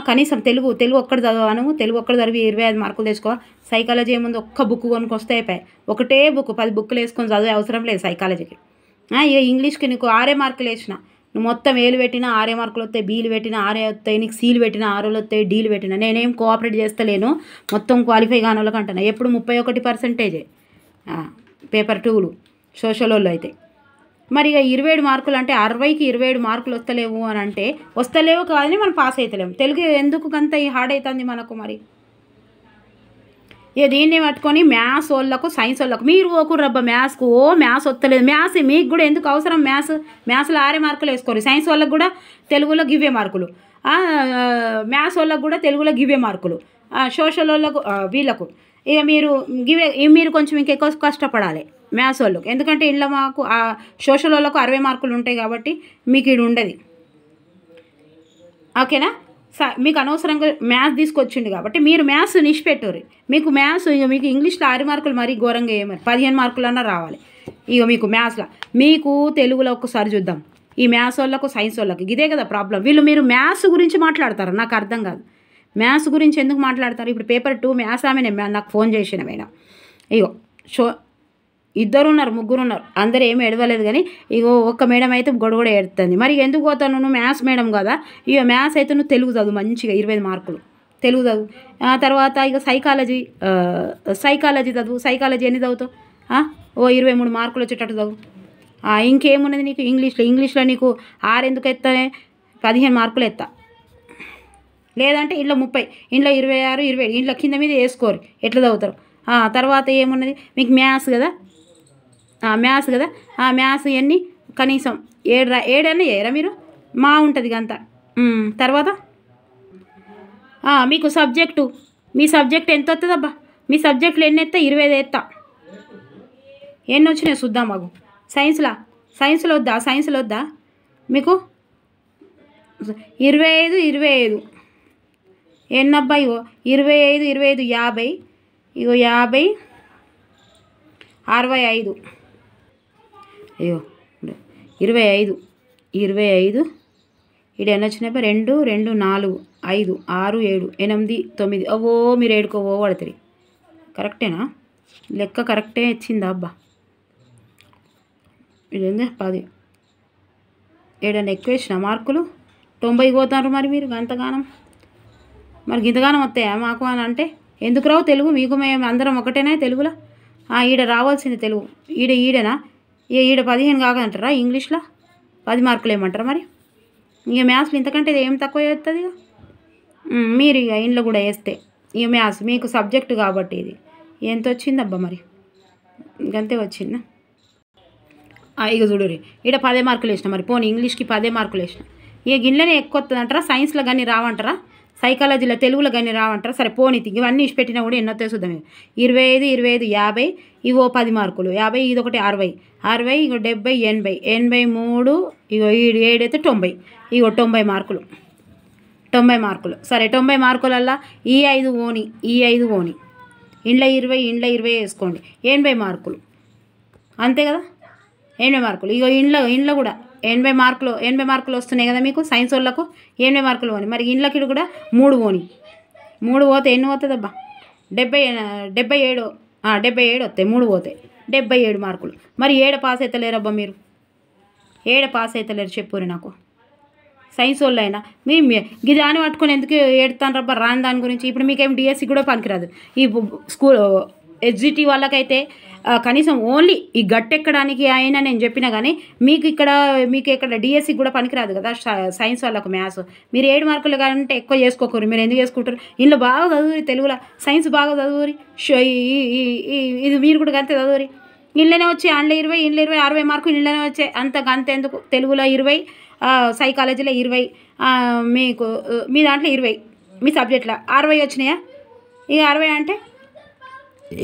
కనీసం తెలుగు ఒక్కటి చదవను, తెలుగు ఒక్కటి చదివి 25 మార్కులు తెచ్చుకో. సైకాలజీ ఏముంది, ఒక్క బుక్ కొనుక్కొస్తే అయిపోయి, ఒకటే బుక్ 10 బుక్కులు వేసుకొని చదివే అవసరం లేదు సైకాలజీకి. ఇక ఇంగ్లీష్కి నీకు 6 మార్కులు వేసిన, నువ్వు మొత్తం ఏలు పెట్టినా 6 మార్కులు వస్తాయి, బీలు పెట్టినా 6 వస్తాయి, నీకు సీలు పెట్టినా 6 వస్తాయి, డీలు పెట్టినా. నేనేం కోఆపరేట్ చేస్తలేను, మొత్తం క్వాలిఫై కాని వాళ్ళకి అంటున్నా. ఎప్పుడు 31% పేపర్ 2లు సోషల్ వాళ్ళు అయితే. మరి ఇక 27 మార్కులు అంటే 60కి 27 మార్కులు వస్తలేవు అని అంటే వస్తలేవు కాదని మనం పాస్ అవుతలేము. తెలుగు ఎందుకు అంత హార్డ్ అవుతుంది మనకు? మరి ఇక దీన్ని పట్టుకొని మ్యాథ్స్ వాళ్ళకు సైన్స్ వాళ్ళకు మీరు ఓకుర్రబ్బా మ్యాథ్స్కు మ్యాథ్స్ వస్తలేదు. మ్యాథ్స్ మీకు కూడా ఎందుకు అవసరం? మ్యాథ్స్లో 6 మార్కులు వేసుకోరు. సైన్స్ వాళ్ళకు కూడా తెలుగులో గివ్వే మార్కులు, మ్యాథ్స్ వాళ్ళకు కూడా తెలుగులో గివ్వే మార్కులు, సోషల్ వాళ్ళకు వీళ్ళకు. ఇక మీరు కొంచెం ఇంకెక్కువ కష్టపడాలి మ్యాథ్స్ వాళ్ళకు. ఎందుకంటే ఇంట్లో మాకు సోషల్ వాళ్ళకు 60 మార్కులు ఉంటాయి కాబట్టి మీకు ఇది ఉండదు. ఓకేనా? మీకు అనవసరంగా మ్యాథ్స్ తీసుకొచ్చిండు కాబట్టి మీరు మ్యాథ్స్ నిష్పెట్టరు. మీకు ఇంగ్లీష్లో 6 మార్కులు మరీ ఘోరంగా ఏమని 15 మార్కులన్నా రావాలి. ఇక మీకు మ్యాథ్స్లో, మీకు తెలుగులో ఒక్కసారి చూద్దాం. ఈ మ్యాథ్స్ వాళ్ళకు సైన్స్ వాళ్ళకి ఇదే కదా ప్రాబ్లం. మీరు మ్యాథ్స్ గురించి మాట్లాడతారు, నాకు అర్థం కాదు. మ్యాథ్స్ గురించి ఎందుకు మాట్లాడతారు? ఇప్పుడు పేపర్ 2 మ్యాథ్స్ ఆమె నాకు ఫోన్ చేసిన మేడం. ఇగో 2 ఉన్నారు 3 ఉన్నారు, అందరూ ఏమి ఎడవలేదు. కానీ ఇగో ఒక్క మేడం అయితే గొడవ ఎడుతుంది. మరి ఎందుకు పోతాను? నువ్వు మ్యాథ్స్ మేడం కదా, ఇక మ్యాథ్స్ అయితే నువ్వు తెలుగు చదువు మంచిగా 25 మార్కులు తెలుగు చదువు. తర్వాత ఇక సైకాలజీ చదువు. సైకాలజీ ఎన్ని చదువుతావు? 23 మార్కులు వచ్చేటట్టు చదువు. ఇంకేమున్నది నీకు ఇంగ్లీష్లో నీకు 6 ఎందుకు ఎత్తానే 15 మార్కులు ఎత్తా, లేదంటే ఇంట్లో 30, ఇంట్లో 26, 27, ఇంట్లో కింద మీద వేసుకోరు, ఎట్లా చదువుతారు. తర్వాత ఏమున్నది మీకు మ్యాథ్స్ కదా, మ్యాథ్స్ ఎన్ని కనీసం 7 అన్నీ చేయరా మీరు, మా ఉంటుంది అంతా. తర్వాత మీకు మీ సబ్జెక్ట్ ఎంత వస్తుందబ్బా, మీ సబ్జెక్టులు ఎన్ని ఎత్తా, 25 ఎత్తా. ఎన్ని వచ్చినాయి చూద్దాం మాకు. సైన్స్లో వద్దా మీకు 25 ఎన్నబ్బా, ఇగో 25 50, ఇగో 50 65, అయ్యో 25 ఇక్కడ ఎన్ని వచ్చినాయి 2 2 4 5 6 7 8 9, అవో మీరు 7 పడుతుంది. కరెక్టేనా లెక్క, కరెక్టే ఇచ్చిందా అబ్బా. ఇదేంది 10 ఏడన్నా ఎక్కువ వేసిన మార్కులు 90 పోతారు మరి మీరు గంతగానం. మరి గింతగానం వస్తాయా మాకు అని అంటే ఎందుకు రావు తెలుగు మీకు, మేము అందరం ఒకటేనా తెలుగులో. ఈడ రావాల్సింది తెలుగు, ఈడనా ఈడ 15 కాకంటారా ఇంగ్లీష్లో 10 మార్కులు ఏమంటారా మరి. ఇక మ్యాథ్స్లో ఇంతకంటే ఏం తక్కువ అవుతుంది మీరు ఇక ఇంట్లో కూడా వేస్తే. ఇక మ్యాథ్స్ మీకు సబ్జెక్టు కాబట్టి ఇది ఎంత వచ్చిందబ్బా మరి, ఇంకంతే వచ్చిందా. ఇక చూడరు ఇక్కడ 10 మార్కులు వేసిన, మరి పోనీ ఇంగ్లీష్కి 10 మార్కులు వేసిన. ఇక గిన్నెనే ఎక్కువ వస్తుంది అంటారా, సైన్స్లో కానీ రావంటారా, సైకాలజీలో తెలుగులో కానీ రావంటారా. సరే పోనీ ఇవన్నీ ఇచ్చి పెట్టినా కూడా ఎన్నో చూద్దాం. 25 50, ఇగో 10 మార్కులు 50, ఇది ఒకటి 60 ఇగో 70 80 83, ఇగో 7 అయితే 90, ఇగో 90 మార్కులు. సరే 90 మార్కులల్లా ఈ 5 ఓని ఇంట్లో 20 వేసుకోండి, 80 మార్కులు అంతే కదా. 80 మార్కులు ఇగో ఇంట్లో కూడా 80 మార్కులు వస్తున్నాయి కదా మీకు సైన్స్ వాళ్ళకు 80 మార్కులు పోని. మరి ఇంట్లోకి కూడా 3 పోతే ఎన్ని పోతుందబ్బా 77 వస్తాయి, 3 పోతాయి 77 మార్కులు. మరి 7 పాస్ అవుతలేరబ్బా మీరు, 7 పాస్ అవుతలేరు చెప్పురు నాకు. సైన్స్ వాళ్ళు అయినా మీ గిదాన్ని పట్టుకొని ఎందుకు ఏడుతాను రబ్బా రాని దాని గురించి. ఇప్పుడు మీకేం డిఎస్సి కూడా పనికిరాదు. ఈ స్కూల్ ఎస్జిటి వాళ్ళకైతే కనీసం ఓన్లీ ఈ గట్టెక్కడానికి అయినా నేను చెప్పినా కానీ మీకు ఇక్కడ డిఎస్సి కూడా పనికిరాదు కదా సైన్స్ వాళ్ళకు మ్యాథ్స్. మీరు 7 మార్కులు కంటే ఎక్కువ చేసుకోకూరు. మీరు ఎందుకు చేసుకుంటారు, ఇంట్లో బాగా చదువురి, తెలుగులో సైన్స్ బాగా చదువురి, ఇది మీరు కూడా అంతే చదువురి. ఇంట్లోనే వచ్చి అందులో 20 ఇంట్లో 20 60 మార్కులు ఇంట్లోనే వచ్చాయి, అంతెందుకు. తెలుగులో 20, సైకాలజీలో 20, మీకు మీ దాంట్లో 20, మీ సబ్జెక్ట్లో 60 వచ్చినాయా. ఇక 60 అంటే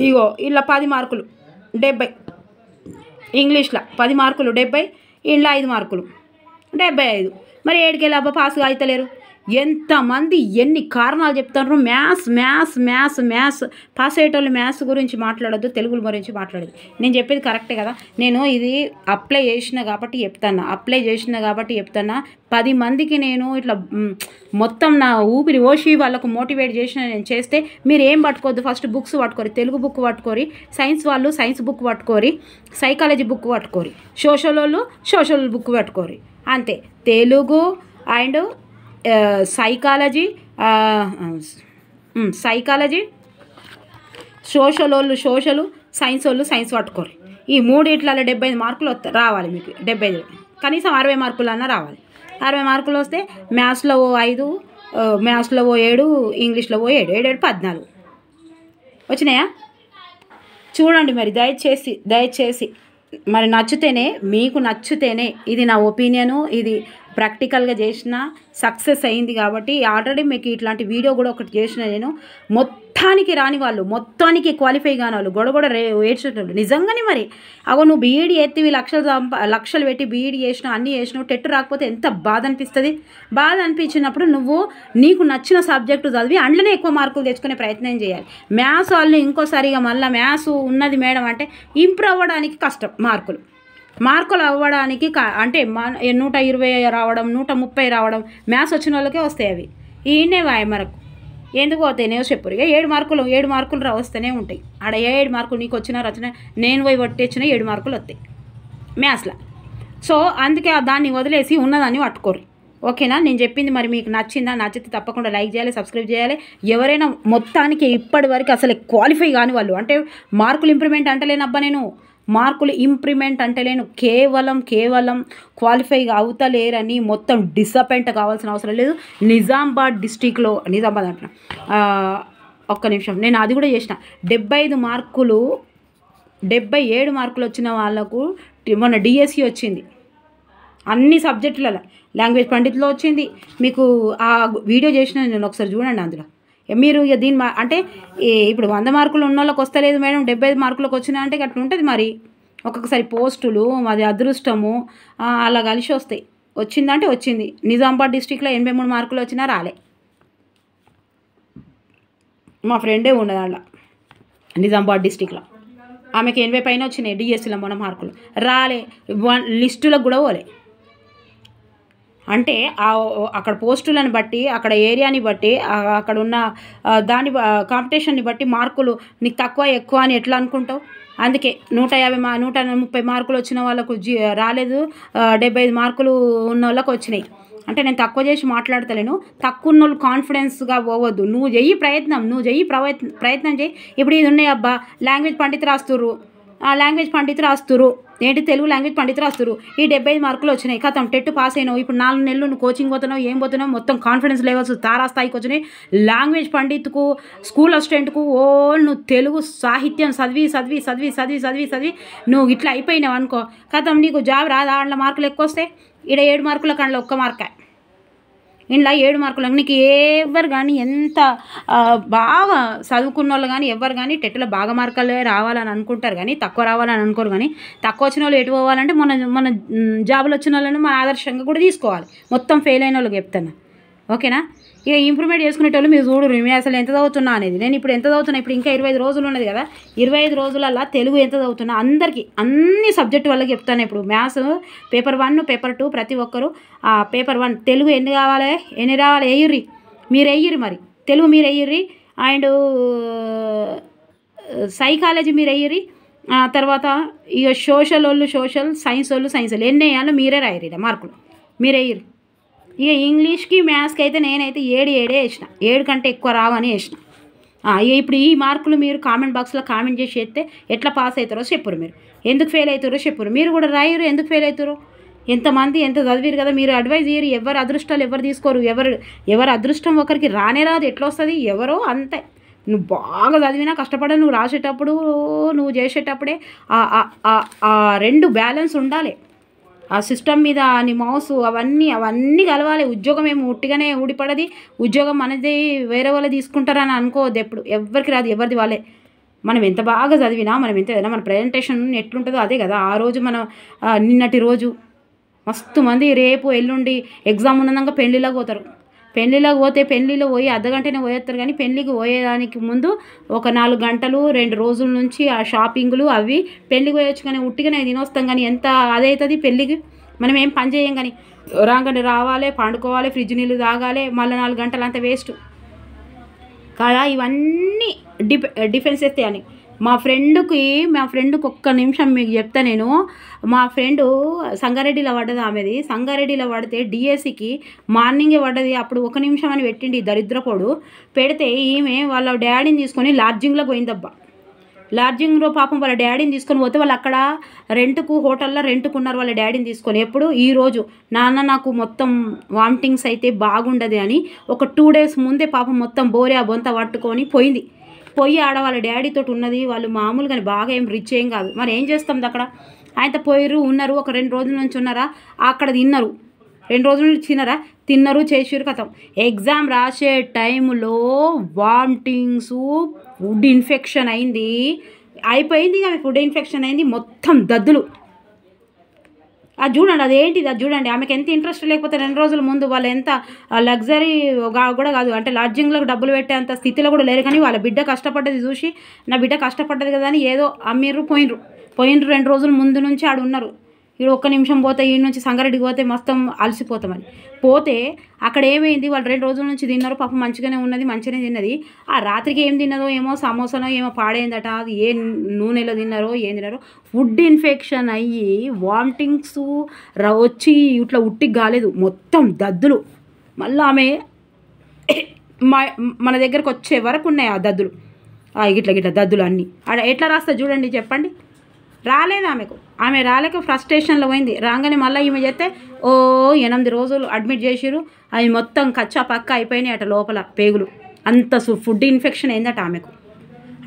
ఇగో ఇలా 10 మార్కులు 70, ఇంగ్లీష్లో 10 మార్కులు 70, ఇంట్లో 5 మార్కులు 75. మరి 7కి వెళ్ళి పాస్ అవుతలేరు. ఎంతమంది ఎన్ని కారణాలు చెప్తున్నారు. మ్యాథ్స్ పాస్ అయ్యేటోళ్ళు మ్యాథ్స్ గురించి మాట్లాడొద్దు, తెలుగు గురించి మాట్లాడదు. నేను చెప్పేది కరెక్టే కదా. నేను ఇది అప్లై చేసిన కాబట్టి చెప్తాను. 10 మందికి నేను ఇట్లా మొత్తం నా ఊపిరి ఓసి వాళ్ళకు మోటివేట్ చేసిన నేను చేస్తే మీరు ఏం పట్టుకోవద్దు. ఫస్ట్ బుక్స్ పట్టుకోరి, తెలుగు బుక్ పట్టుకోరి, సైన్స్ వాళ్ళు సైన్స్ బుక్ పట్టుకోరి, సైకాలజీ బుక్ పట్టుకోరి, సోషల్ బుక్ పట్టుకోరి అంతే. Telugu and psychology, social, science వాళ్ళు సైన్స్ పట్టుకోరు. ఈ 3 ఇట్లలో 75 మార్కులు రావాలి మీకు. 75 కనీసం 60 మార్కులన్నా రావాలి. 60 మార్కులు వస్తే మ్యాథ్స్లో 5, మ్యాథ్స్లో 7, ఇంగ్లీష్లో 7 14 వచ్చినాయా. చూడండి మరి దయచేసి మరి మీకు నచ్చితేనే ఇది నా ఒపీనియను, ఇది ప్రాక్టికల్గా చేసిన సక్సెస్ అయింది కాబట్టి. ఆల్రెడీ మీకు ఇట్లాంటి వీడియో కూడా ఒకటి చేసిన నేను. మొత్తానికి రాని వాళ్ళు, మొత్తానికి క్వాలిఫై కాని వాళ్ళు గొడగొడ ఏడ్చేటోళ్ళు నిజంగానే. మరి అగో నువ్వు బీఈడి ఎత్తివి లక్షలు పెట్టి బీఈడి చేసినావు, అన్నీ చేసినావు, టెట్ రాకపోతే ఎంత బాధ అనిపిస్తుంది. బాధ అనిపించినప్పుడు నీకు నచ్చిన సబ్జెక్టు చదివి అందులోనే ఎక్కువ మార్కులు తెచ్చుకునే ప్రయత్నం చేయాలి. మ్యాథ్స్ వాళ్ళు ఇంకోసారిగా మళ్ళీ మ్యాథ్స్ ఉన్నది మేడం అంటే ఇంప్రూవ్ అవ్వడానికి కష్టం. మార్కులు అవ్వడానికి అంటే 120 రావడం, 130 రావడం మ్యాథ్స్ వచ్చిన వాళ్ళకే వస్తాయి. అవి ఈయనే మనకు ఎందుకు పోతాయి చెప్పరు. ఇక 7 మార్కులు వస్తూనే ఉంటాయి. ఆడ 7 మార్కులు నీకు వచ్చిన నేను పోయి పట్టేసిన 7 మార్కులు వస్తాయి మ్యాథ్స్లో. సో అందుకే దాన్ని వదిలేసి ఉన్నదాన్ని పట్టుకోరు. ఓకేనా, నేను చెప్పింది మరి మీకు నచ్చితే తప్పకుండా లైక్ చేయాలి, సబ్స్క్రైబ్ చేయాలి. ఎవరైనా మొత్తానికి ఇప్పటి వరకు అసలు క్వాలిఫై కాని వాళ్ళు, అంటే మార్కులు ఇంప్రూవ్మెంట్ అంటలేనబ్బా నేను, మార్కులు ఇంప్రూవ్మెంట్ అంటలేను, కేవలం క్వాలిఫై అవుతలేరని మొత్తం డిసప్పాయింట్ కావాల్సిన అవసరం లేదు. నిజామాబాద్ డిస్టిక్లో, నిజామాబాద్ అంటున్నా, ఒక్క నిమిషం, నేను అది కూడా చేసిన. 75 మార్కులు 77 మార్కులు వచ్చిన వాళ్ళకు మొన్న డిఎస్సి వచ్చింది. అన్ని సబ్జెక్టులలో లాంగ్వేజ్ పండిట్లో వచ్చింది. మీకు ఆ వీడియో చేసిన నేను ఒకసారి చూడండి. అందులో మీరు ఇక దీని అంటే ఇప్పుడు 100 మార్కులు ఉన్న వాళ్ళకి వస్తలేదు మేడం, 75 మార్కులకు వచ్చినా అంటే అట్లా ఉంటుంది. మరి ఒక్కొక్కసారి పోస్టులు మాది అదృష్టము అలా కలిసి వస్తాయి. వచ్చిందంటే వచ్చింది. నిజామాబాద్ డిస్టిక్లో 83 మార్కులు వచ్చినా రాలే. మా ఫ్రెండే ఉన్నది అలా నిజామాబాద్ డిస్టిక్లో, ఆమెకి 80 పైన వచ్చినాయి డిఎస్సిలో మొన్న మార్కులు, రాలే. లిస్టులకు కూడా పోలే. అంటే అక్కడ పోస్టులను బట్టి, అక్కడ ఏరియాని బట్టి, అక్కడ ఉన్న దాని కాంపిటీషన్ని బట్టి మార్కులు నీకు తక్కువ ఎక్కువ అని ఎట్లా అనుకుంటావు? అందుకే 130 మార్కులు వచ్చిన వాళ్ళకు రాలేదు, 75 మార్కులు ఉన్న వాళ్ళకు వచ్చినాయి. అంటే నేను తక్కువ చేసి మాట్లాడతలేను. తక్కువ ఉన్న వాళ్ళు కాన్ఫిడెన్స్గా పోవద్దు. నువ్వు చెయ్యి ప్రయత్నం, ప్రయత్నం చేయి. ఇప్పుడు ఇది ఉన్నాయి అబ్బా, లాంగ్వేజ్ పండితు రాస్తురు ఏంటి, తెలుగు లాంగ్వేజ్ పండితు రాస్తురు. ఈ 75 మార్కులు వచ్చినాయి, కథం టెట్ పాస్ అయినావు. ఇప్పుడు 4 నెలలు నువ్వు కోచింగ్ పోతున్నావు, ఏం పోతున్నావు, మొత్తం కాన్ఫిడెన్స్ లెవెల్స్ తారాస్థాయికి వచ్చినాయి. లాంగ్వేజ్ పండితుకు, స్కూల్ అసిస్టెంట్కు నువ్వు తెలుగు సాహిత్యం చదివి నువ్వు ఇట్లా అయిపోయినావు అనుకో, కథం నీకు జాబ్ రాదా? అందులో మార్కులు ఎక్కువ వస్తాయి. ఇక్కడ 7 మార్కులకు అందులో 1 మార్కే, ఇంట్లో 7 మార్కులకు. నీకు ఎవరు కానీ ఎంత బాగా చదువుకున్న వాళ్ళు కానీ ఎవరు కానీ టెట్లో బాగా మార్కులే రావాలని అనుకుంటారు కానీ తక్కువ రావాలని అనుకోరు. కానీ తక్కువ వచ్చిన వాళ్ళు ఎటు పోవాలంటే మన జాబులు వచ్చిన వాళ్ళని మన ఆదర్శంగా కూడా తీసుకోవాలి. మొత్తం ఫెయిల్ అయిన వాళ్ళకి చెప్తాను, ఓకేనా? ఇక ఇంప్రూవ్మెంట్ చేసుకునేటోళ్ళు మీరు చూడరు, మేము అసలు ఎంత చదువుతున్నా అనేది. నేను ఇప్పుడు ఎంత చదువుతున్నా, ఇప్పుడు ఇంకా 25 రోజులు ఉన్నది కదా, 25 రోజులల్లో తెలుగు ఎంత చదువుతున్నా అందరికీ అన్ని సబ్జెక్టు వాళ్ళకి చెప్తాను. ఇప్పుడు మ్యాథ్స్ పేపర్ 1 పేపర్ 2 ప్రతి ఒక్కరు పేపర్ 1 తెలుగు ఎన్ని రావాలి వేయుర్రి, మీరు వేయ్యిర్రి. మరి తెలుగు మీరు వేయ్యిర్రి, అండ్ సైకాలజీ మీరు వేయ్యిర్రి. తర్వాత ఇక సోషల్ సైన్స్ వాళ్ళు ఎన్ని వేయాలో మీరే రాయరు మార్కులు, మీరే వేయ్యిర్రి. ఇక ఇంగ్లీష్కి మ్యాథ్స్కి అయితే నేనైతే 7 వేసిన, 7 కంటే ఎక్కువ రావని వేసిన. ఇప్పుడు ఈ మార్కులు మీరు కామెంట్ బాక్స్లో కామెంట్ చేసి చేస్తే ఎట్లా పాస్ అవుతారో చెప్పురు, మీరు ఎందుకు ఫెయిల్ అవుతారో చెప్పురు, మీరు కూడా రాయరు ఎందుకు ఫెయిల్ అవుతారో. ఎంతమంది ఎంత చదివారు కదా, మీరు అడ్వైజ్ చేయరు. ఎవరు అదృష్టాలు ఎవరు తీసుకోరు, ఎవరు అదృష్టం ఒకరికి రానే రాదు, ఎట్లా వస్తుంది? ఎవరో అంతే. నువ్వు బాగా చదివినా కష్టపడ, నువ్వు రాసేటప్పుడు నువ్వు చేసేటప్పుడే ఆ 2 బ్యాలెన్స్ ఉండాలి. ఆ సిస్టమ్ మీద నీ మౌస్ అవన్నీ కలవాలి. ఉద్యోగం ఏమి ఉట్టిగానే ఊడిపడది. ఉద్యోగం మనది వేరే వాళ్ళు తీసుకుంటారని అనుకోవద్దు ఎప్పుడు. ఎవరికి రాదు, ఎవరిది వాళ్ళే. మనం ఎంత బాగా చదివినా, మన ప్రజెంటేషన్ ఎట్లుంటుందో అదే కదా. ఆ రోజు మనం నిన్నటి రోజు మస్తు మంది రేపు ఎల్లుండి ఎగ్జామ్ ఉన్నదాక పెళ్ళిళ్ళకి పోతారు. పెళ్ళిలో పోయి అర్ధగంటనే పోయేస్తారు. కానీ పెళ్ళికి పోయేదానికి ముందు ఒక 4 గంటలు 2 రోజుల నుంచి ఆ షాపింగ్లు అవి పెళ్ళికి పోయొచ్చు. కానీ ఉట్టిగానే తినొస్తాం. కానీ ఎంత అదవుతుంది పెళ్ళికి. మనం ఏం పని చేయం. కానీ రాగానే రావాలి, పండుకోవాలి, ఫ్రిడ్జ్ నీళ్ళు తాగాలి, మళ్ళీ 4 గంటలు అంత వేస్ట్ కదా. ఇవన్నీ డిఫెన్స్ చేస్తాయని మా ఫ్రెండ్కి ఒక్క నిమిషం మీకు చెప్తా నేను. మా ఫ్రెండు సంగారెడ్డిలో పడ్డది, ఆమెది సంగారెడ్డిలో పడితే డిఎస్సికి మార్నింగే పడ్డది. అప్పుడు 1 నిమిషం అని పెట్టిండి దరిద్రపోడు. పెడితే ఈమె వాళ్ళ డాడీని తీసుకొని లాడ్జింగ్లో పోయిందబ్బా. లాడ్జింగ్లో పాపం వాళ్ళ డాడీని తీసుకొని పోతే వాళ్ళు అక్కడ హోటల్లో రెంట్కున్నారు వాళ్ళ డాడీని తీసుకొని. ఎప్పుడు ఈరోజు నాన్న నాకు మొత్తం వామిటింగ్స్ అయితే బాగుండదు అని ఒక 2 డేస్ ముందే పాపం మొత్తం బోరే బొంత పట్టుకొని పోయి ఆడ వాళ్ళ డాడీతో ఉన్నది. వాళ్ళు మామూలుగా బాగా ఏం రిచ్ ఏం కాదు. మరి ఏం చేస్తాం అక్కడ? ఆయనతో పోయిర్రు, ఉన్నారు, ఒక 2 రోజుల నుంచి ఉన్నారా, అక్కడ తిన్నారు, 2 రోజుల నుంచి తిన్నారు, చేసిరు, కథం. ఎగ్జామ్ రాసే టైంలో వామిటింగ్స్, ఫుడ్ ఇన్ఫెక్షన్ అయిపోయింది. ఆమె ఫుడ్ ఇన్ఫెక్షన్ అయింది, మొత్తం దద్దులు. అది చూడండి, అదేంటిది అది చూడండి. ఆమెకి ఎంత ఇంట్రెస్ట్ లేకపోతే 2 రోజుల ముందు వాళ్ళు ఎంత లగ్జరీ కూడా కాదు, అంటే లాడ్జింగ్లకు డబ్బులు పెట్టే అంత స్థితిలో కూడా లేరు. కానీ వాళ్ళ బిడ్డ కష్టపడ్డది చూసి, నా బిడ్డ కష్టపడ్డది కదా అని ఏదో అమ్మిర్రు, పోయినరు 2 రోజుల ముందు నుంచి ఆడ ఉన్నారు. ఇక్కడ 1 నిమిషం పోతే, ఈ నుంచి సంగారెడ్డికి పోతే మొత్తం అలసిపోతామని పోతే అక్కడ ఏమైంది? వాళ్ళు 2 రోజుల నుంచి తిన్నారు, పాపం మంచిగానే ఉన్నది, మంచిగానే తిన్నది. ఆ రాత్రికి ఏం తిన్నదో ఏమో, సమోసానో ఏమో పాడైందట. అది ఏ నూనెలో తిన్నారో ఏం తిన్నారో, ఫుడ్ ఇన్ఫెక్షన్ అయ్యి వామిటింగ్స్ వచ్చి ఇట్లా ఉట్టికి కాలేదు, మొత్తం దద్దులు. మళ్ళీ ఆమె మన దగ్గరకు వచ్చే వరకు ఉన్నాయి ఆ దద్దులు, గిట్ల దద్దులు అన్నీ. ఎట్లా రాస్తా చూడండి, చెప్పండి. రాలేదు ఆమె రాలేక ఫ్రస్ట్రేషన్లో పోయింది. రాగానే మళ్ళీ ఈమె చేస్తే 8 రోజులు అడ్మిట్ చేసిరు. అవి మొత్తం కచ్చా పక్క అయిపోయినాయి అట లోపల పేగులు. అంత ఫుడ్ ఇన్ఫెక్షన్ అయిందట ఆమెకు.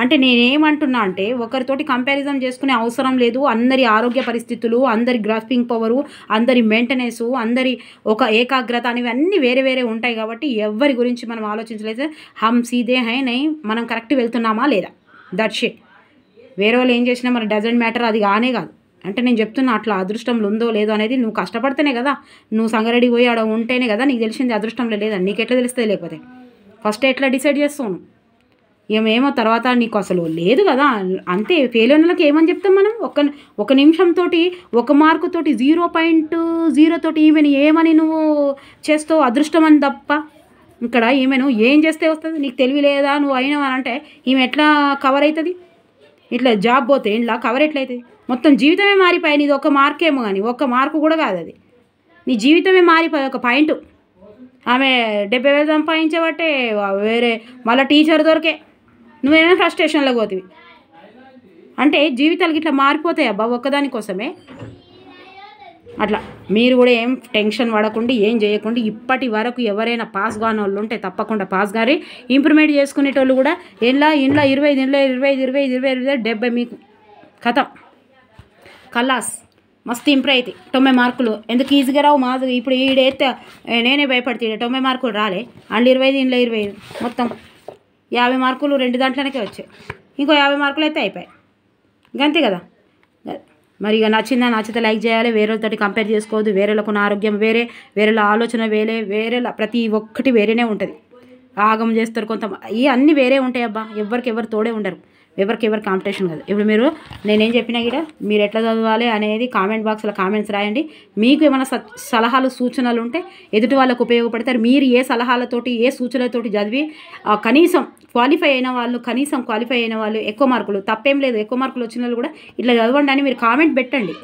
అంటే నేనేమంటున్నా అంటే ఒకరితోటి కంపారిజన్ చేసుకునే అవసరం లేదు. అందరి ఆరోగ్య పరిస్థితులు, అందరి గ్రాస్పింగ్ పవరు, అందరి మెయింటెనెన్సు, అందరి ఒక ఏకాగ్రత అనేవి అన్నీ వేరే వేరే ఉంటాయి. కాబట్టి ఎవరి గురించి మనం ఆలోచించలేదు. హమ్ సీదే హై నై, మనం కరెక్ట్ వెళ్తున్నామా లేదా, దట్స్ ఇట్. వేరే వాళ్ళు ఏం చేసినా మన డజంట్ మ్యాటర్, అది కానే కాదు. అంటే నేను చెప్తున్నా అట్లా అదృష్టంలో ఉందో లేదో అనేది నువ్వు కష్టపడితేనే కదా, నువ్వు సంగారెడ్డి పోయి ఆడ ఉంటేనే కదా నీకు తెలిసింది అదృష్టంలో లేదని. నీకు ఎట్లా తెలుస్తుంది? లేకపోతే ఫస్ట్ ఎట్లా డిసైడ్ చేస్తావు? ఏమేమో తర్వాత నీకు అసలు లేదు కదా. అంతే, ఫెయిల్ అయిన వాళ్ళకి ఏమని చెప్తాం మనం? ఒక నిమిషంతో, ఒక మార్కుతోటి 0.0 తోటి ఈమెను ఏమని నువ్వు చేస్తావు? అదృష్టం అని తప్ప. ఇక్కడ ఈమెను ఏం చేస్తే వస్తుంది? నీకు తెలివి లేదా, నువ్వు అయినావని అంటే ఈమె ఎట్లా కవర్ అవుతుంది? ఇట్లా జాబ్ పోతే ఇంట్లో కవర్ ఎట్లయితుంది? మొత్తం జీవితమే మారిపోయి. నీది ఒక మార్కేమో కానీ ఒక్క మార్కు కూడా కాదు అది, నీ జీవితమే మారిపోయి. ఒక పాయింట్ ఆమె 70,000 సంపాదించబట్టే వేరే మళ్ళీ టీచర్ దొరికే నువ్వేమో ఫ్రస్ట్రేషన్లో పోతివి. అంటే జీవితాలకి ఇట్లా మారిపోతాయి అబ్బా ఒక్కదానికోసమే. అట్లా మీరు కూడా ఏం టెన్షన్ పడకుండా, ఏం చేయకుండా, ఇప్పటి వరకు ఎవరైనా పాస్ కాని వాళ్ళు ఉంటే తప్పకుండా పాస్ గారి ఇంప్రూవ్మెంట్ చేసుకునేటోళ్ళు కూడా ఇంట్లో 25 70 మీకు కథం కల్లాస్ మస్తు ఇంప్రూవ్ అవుతాయి. 90 మార్కులు ఎందుకు ఈజీగా రావు? మాది ఇప్పుడు ఈడైతే నేనే భయపడితే 90 మార్కులు రాలే. అందులో 25 ఇంట్లో 25 మొత్తం 50 మార్కులు 2 దాంట్లోనే వచ్చాయి. ఇంకో 50 మార్కులు అయితే అయిపోయాయి. ఇంకంతే కదా. మరి ఇక నచ్చితే లైక్ చేయాలి. వేరేతో కంపేర్ చేసుకోవద్దు. వేరేలకు ఆరోగ్యం వేరే, వేరేల ఆలోచన వేరేల ప్రతి ఒక్కటి వేరేనే ఉంటుంది. ఆగం చేస్తారు కొంత, ఇవి అన్నీ వేరే ఉంటాయి అబ్బా. ఎవరు తోడే ఉండరు, ఎవరు కాంపిటీషన్ కాదు. ఇప్పుడు నేనేం చెప్పినా కూడా మీరు ఎట్లా చదవాలి అనేది కామెంట్ బాక్స్లో కామెంట్స్ రాయండి. మీకు ఏమైనా సలహాలు సూచనలు ఉంటే ఎదుటి వాళ్ళకు ఉపయోగపడతారు. మీరు ఏ సలహాలతోటి ఏ సూచనలతోటి చదివి కనీసం క్వాలిఫై అయిన వాళ్ళు ఎక్కువ మార్కులు, తప్పేం లేదు. ఎక్కువ మార్కులు వచ్చిన వాళ్ళు కూడా ఇట్లా చదవండి అని మీరు కామెంట్ పెట్టండి,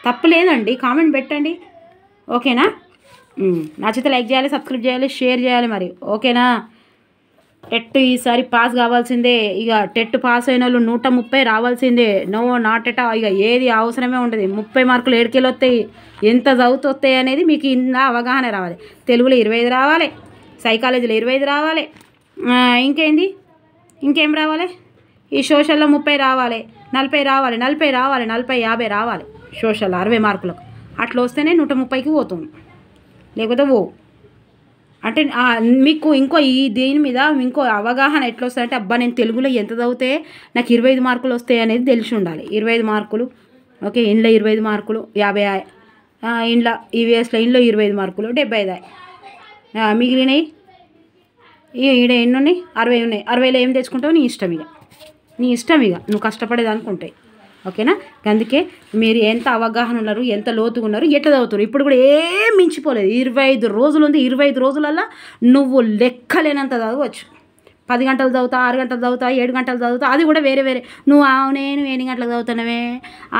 తప్పు లేదండి. కామెంట్ పెట్టండి, ఓకేనా? నచ్చితే లైక్ చేయాలి, సబ్స్క్రైబ్ చేయాలి, షేర్ చేయాలి. మరి ఓకేనా? టెట్ ఈసారి పాస్ కావాల్సిందే. ఇక టెట్ పాస్ అయిన వాళ్ళు 130 రావాల్సిందే. No not yet. ఇక ఏది అవసరమే ఉండదు. 30 మార్కులు ఏడుకెళ్ళి వస్తాయి, ఎంత చదువుతాయి అనేది మీకు ఇంత అవగాహన రావాలి. తెలుగులో 25 రావాలి, సైకాలజీలో 25 రావాలి, ఇంకేం రావాలి? ఈ సోషల్లో 30 రావాలి, 40 రావాలి, 50 రావాలి. సోషల్ 60 మార్కులకు అట్లా వస్తేనే 130కి పోతుంది, లేకపోతే అంటే మీకు దీని మీద ఇంకో అవగాహన ఎట్లా వస్తాయంటే, అబ్బా నేను తెలుగులో ఎంత చదివితే నాకు 25 మార్కులు వస్తాయి అనేది తెలిసి ఉండాలి. 25 మార్కులు ఓకే. ఇంట్లో 25 మార్కులు 50, ఇంట్లో ఈవీఎస్లో ఇంట్లో 25 మార్కులు 75, మిగిలినవి ఈడ ఎన్ని ఉన్నాయి? 60 ఉన్నాయి. 60లో ఏం తెచ్చుకుంటావు? నీ ఇష్టం ఇక నువ్వు కష్టపడేదానికి ఉంటాయి, ఓకేనా? అందుకే మీరు ఎంత అవగాహన ఉన్నారు, ఎంత లోతుగా ఉన్నారు, ఎట్లా చదువుతారు. ఇప్పుడు కూడా ఏం మించిపోలేదు. 25 రోజులు ఉంది. 25 రోజులల్లో నువ్వు లెక్కలేనంత చదవచ్చు. 10 గంటలు చదువుతా, 6 గంటలు చదువుతా, 7 గంటలు చదువుతా, అది కూడా వేరే. నువ్వు నేను ఎన్ని గంటలకు చదువుతున్నావే,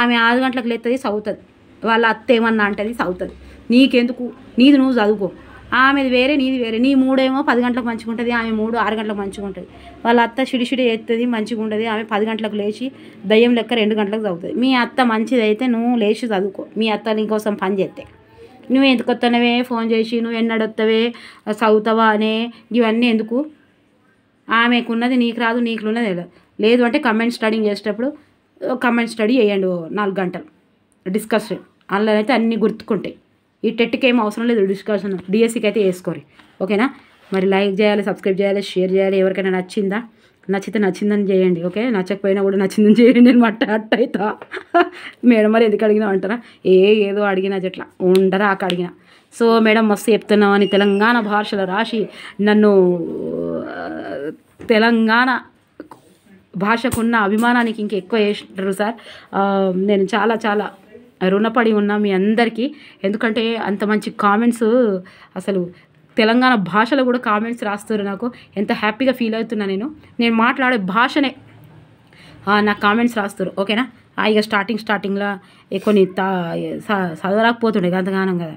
ఆమె 6 గంటలకు లేస్తుంది చదువుతుంది, వాళ్ళ అత్త ఏమన్నా అంటుంది చదువుతుంది. నీకెందుకు? నీది నువ్వు చదువుకో. ఆమెది వేరే, నీది వేరే. నీ 3 ఏమో 10 గంటలకు మంచిగా ఉంటుంది, ఆమె 3 6 గంటలకు మంచిగా ఉంటుంది. వాళ్ళ అత్త చిడిచిడి ఎత్తుంది, మంచిగా ఉంటుంది. ఆమె 10 గంటలకు లేచి దయ్యం లెక్క 2 గంటలకు చదువుతుంది. మీ అత్త మంచిది అయితే నువ్వు లేచి చదువుకో. మీ అత్త నీకోసం పని చేస్తే నువ్వు ఎందుకు వస్తున్నావే ఫోన్ చేసి, నువ్వు ఎన్నడొస్తావే చదువుతావా అనే ఇవన్నీ ఎందుకు? ఆమెకున్నది నీకు రాదు, నీకున్నది లేదు అంటే కమెంట్ స్టడీంగ్ చేసేటప్పుడు కమెంట్ స్టడీ చేయండి 4 గంటలు డిస్కషన్. అందులో అయితే అన్నీ గుర్తుకుంటాయి. ఈ టెట్కి ఏం అవసరం లేదు డిస్కషన్. డిఎస్సికి అయితే వేసుకోరు, ఓకేనా? మరి లైక్ చేయాలి, సబ్స్క్రైబ్ చేయాలి, షేర్ చేయాలి. ఎవరికైనా నచ్చితే నచ్చిందని చేయండి, ఓకే? నచ్చకపోయినా కూడా నచ్చిందని చేయండి. నేను అట్ట అవుతా మేడం మరి ఎందుకు అడిగినా అంటారా? ఏదో అడిగినా చెట్లా ఉండరా అక్క అడిగినా. సో మేడం మస్తు చెప్తున్నావు అని తెలంగాణ భాషలో రాసి నన్ను తెలంగాణ భాషకున్న అభిమానానికి ఇంకెక్కువ చేసినారు సార్. నేను చాలా చాలా రుణపడి ఉన్నా మీ అందరికీ. ఎందుకంటే అంత మంచి కామెంట్స్, అసలు తెలంగాణ భాషలో కూడా కామెంట్స్ రాస్తారు. నాకు ఎంత హ్యాపీగా ఫీల్ అవుతున్నా. నేను మాట్లాడే భాషనే నాకు కామెంట్స్ రాస్తారు, ఓకేనా? ఇక స్టార్టింగ్లో కొన్ని చదవరాకపోతుండే అంతగానం కదా.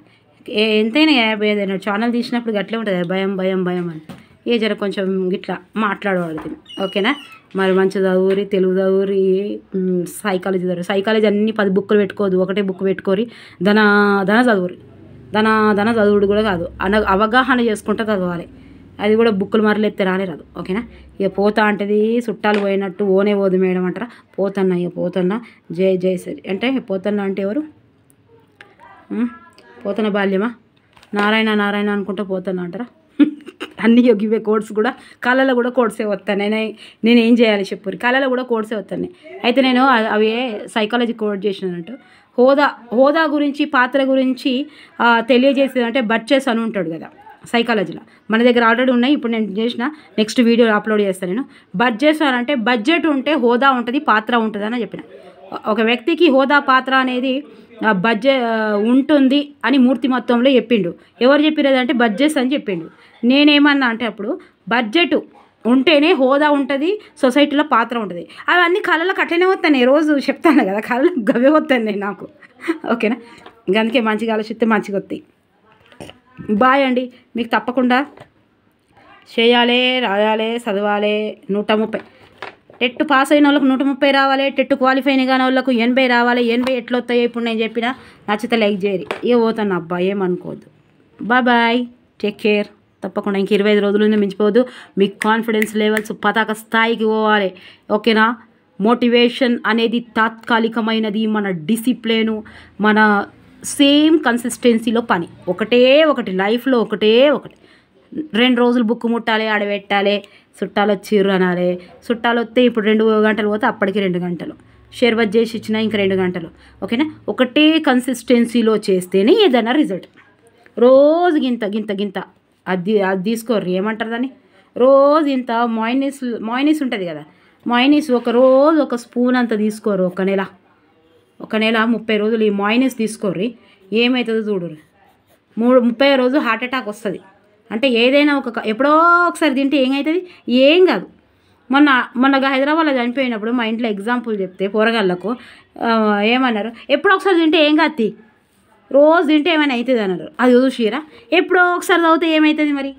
ఎంతైనా 50 ఛానల్ తీసినప్పుడు అట్లే ఉంటుంది భయం అని. ఏ జర కొంచెం ఇట్లా మాట్లాడబడుతుంది ఓకేనా. మరి మంచి చదువురి, తెలుగు చదువురి, సైకాలజీ చదువు. సైకాలజీ అన్ని 10 బుక్కులు పెట్టుకోదు, ఒకటే బుక్ పెట్టుకోరి. ధన చదువురి. ధన చదువుడు కూడా కాదు, అవగాహన చేసుకుంటూ చదవాలి. అది కూడా బుక్కులు మరలెత్తే రాదు ఓకేనా. ఇక పోతా అంటది చుట్టాలు పోయినట్టు ఓనే పోదు మేడం అంటారా. పోతన్నా ఇక పోతన్నా జై సరి అంటే పోతన్నా అంటే ఎవరు? పోతన్న బాల్యమా? నారాయణ అనుకుంటూ పోతన్నా అంటారా. అన్నీ ఇవే కోడ్స్ కూడా కళలో కూడా కోడ్సే వస్తాను. నేను ఏం చేయాలి చెప్పుర్రి, కళలో కూడా కోడ్సే వస్తాను. అయితే నేను అవి సైకాలజీ కోడ్ చేసినట్టు హోదా గురించి, పాత్ర గురించి తెలియజేసేది అంటే బడ్జెస్ అని ఉంటాడు కదా సైకాలజీలో. మన దగ్గర ఆల్రెడీ ఉన్నాయి, ఇప్పుడు నేను చేసిన నెక్స్ట్ వీడియో అప్లోడ్ చేస్తాను. నేను బడ్జెట్స్ అని అంటే బడ్జెట్ ఉంటే హోదా ఉంటుంది, పాత్ర ఉంటుంది అని చెప్పిన. ఒక వ్యక్తికి హోదా, పాత్ర అనేది బడ్జెట్ ఉంటుంది అని మూర్తిమత్వంలో చెప్పిండు. ఎవరు చెప్పిరేదంటే బడ్జెట్స్ అని చెప్పిండు. నేనేమన్నా అంటే అప్పుడు బడ్జెట్ ఉంటేనే హోదా ఉంటుంది, సొసైటీలో పాత్ర ఉంటుంది. అవన్నీ కళలకు అట్లనే వస్తాయి. రోజు చెప్తాను కదా, కళలకు గవే వస్తాయి నాకు ఓకేనా. ఇంక అందుకే మంచిగా ఆలోచిస్తే మంచిగా వస్తాయి. బాయ్ అండి. మీకు తప్పకుండా చేయాలి, రాయాలి, చదవాలి. 130 టెట్ పాస్ అయిన వాళ్ళకు 130 రావాలి, టెట్ క్వాలిఫై కాని వాళ్ళకు 80 రావాలి. 80 ఎట్లా వస్తాయో ఇప్పుడు నేను చెప్పిన. నచ్చితే లైక్ చేయరు. పోతాను అబ్బా, ఏమనుకోవద్దు. Bye, take care. తప్పకుండా ఇంక 25 రోజులు మించిపోవద్దు. మీ కాన్ఫిడెన్స్ లెవెల్స్ పతాక స్థాయికి పోవాలి ఓకేనా. మోటివేషన్ అనేది తాత్కాలికమైనది. మన డిసిప్లిను, మన సేమ్ కన్సిస్టెన్సీలో పని ఒకటి లైఫ్లో ఒకటి 2 రోజులు బుక్ ముట్టాలి, ఆడబెట్టాలి. చుట్టాలు వచ్చిర్రు అనాలి. చుట్టాలు వస్తే ఇప్పుడు 2 గంటలు పోతే అప్పటికి 2 గంటలు షేర్బత్ చేసి ఇచ్చినా ఇంక 2 గంటలు ఓకేనా. ఒకటే కన్సిస్టెన్సీలో చేస్తేనే ఏదైనా రిజల్ట్. రోజు గింత అది తీసుకోర్రు, ఏమంటారు దాన్ని, రోజు ఇంత మాయినీస్ ఉంటుంది కదా, మాయినీస్ ఒక రోజు ఒక స్పూన్ అంత తీసుకోరు. ఒక నెల 30 రోజులు ఈ మాయినీస్ తీసుకోర్రి, ఏమవుతుందో చూడుర్రి. 30వ రోజు హార్ట్ అటాక్ వస్తుంది. అంటే ఏదైనా ఎప్పుడో ఒకసారి తింటే ఏమవుతుంది, ఏం కాదు. మొన్నగా హైదరాబాద్లో చనిపోయినప్పుడు మా ఇంట్లో ఎగ్జాంపుల్ చెప్తే పోరగాళ్ళకు ఏమన్నారు, ఎప్పుడో ఒకసారి తింటే ఏం కాదు, రోజు తింటే ఏమైనా అవుతుంది అన్నారు. అది చూసిరా. ఎప్పుడో ఒకసారి చదివితే ఏమవుతుంది మరి,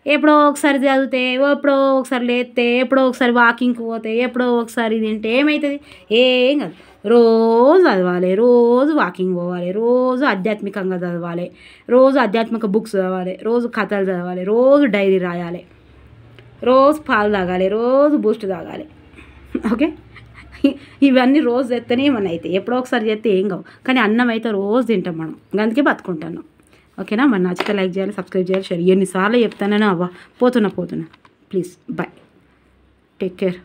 ఎప్పుడో ఒకసారి చదివితే, ఎప్పుడో ఒకసారి లేస్తే, ఎప్పుడో ఒకసారి వాకింగ్కి పోతే, ఎప్పుడో ఒకసారి తింటే ఏమవుతుంది, ఏం కాదు. రోజు చదవాలి, రోజు వాకింగ్ పోవాలి, రోజు ఆధ్యాత్మికంగా చదవాలి, రోజు ఆధ్యాత్మిక బుక్స్ చదవాలి, రోజు కథలు చదవాలి, రోజు డైరీ రాయాలి, రోజు పాలు తాగాలి, రోజు బూస్ట్ తాగాలి ఓకే. ఇవన్నీ రోజు చేస్తేనే ఏమన్నా అయితే, ఎప్పుడో ఒకసారి చేస్తే ఏం కావు. కానీ అన్నం అయితే రోజు తింటాం మనం, అందుకే బతుకుంటాను ఓకేనా. మరి నచ్చితే లైక్ చేయాలి, సబ్స్క్రైబ్ చేయాలి, షేర్. ఎన్నిసార్లు చెప్తానో అవ్వ. పోతున్నా ప్లీజ్. Bye, take care.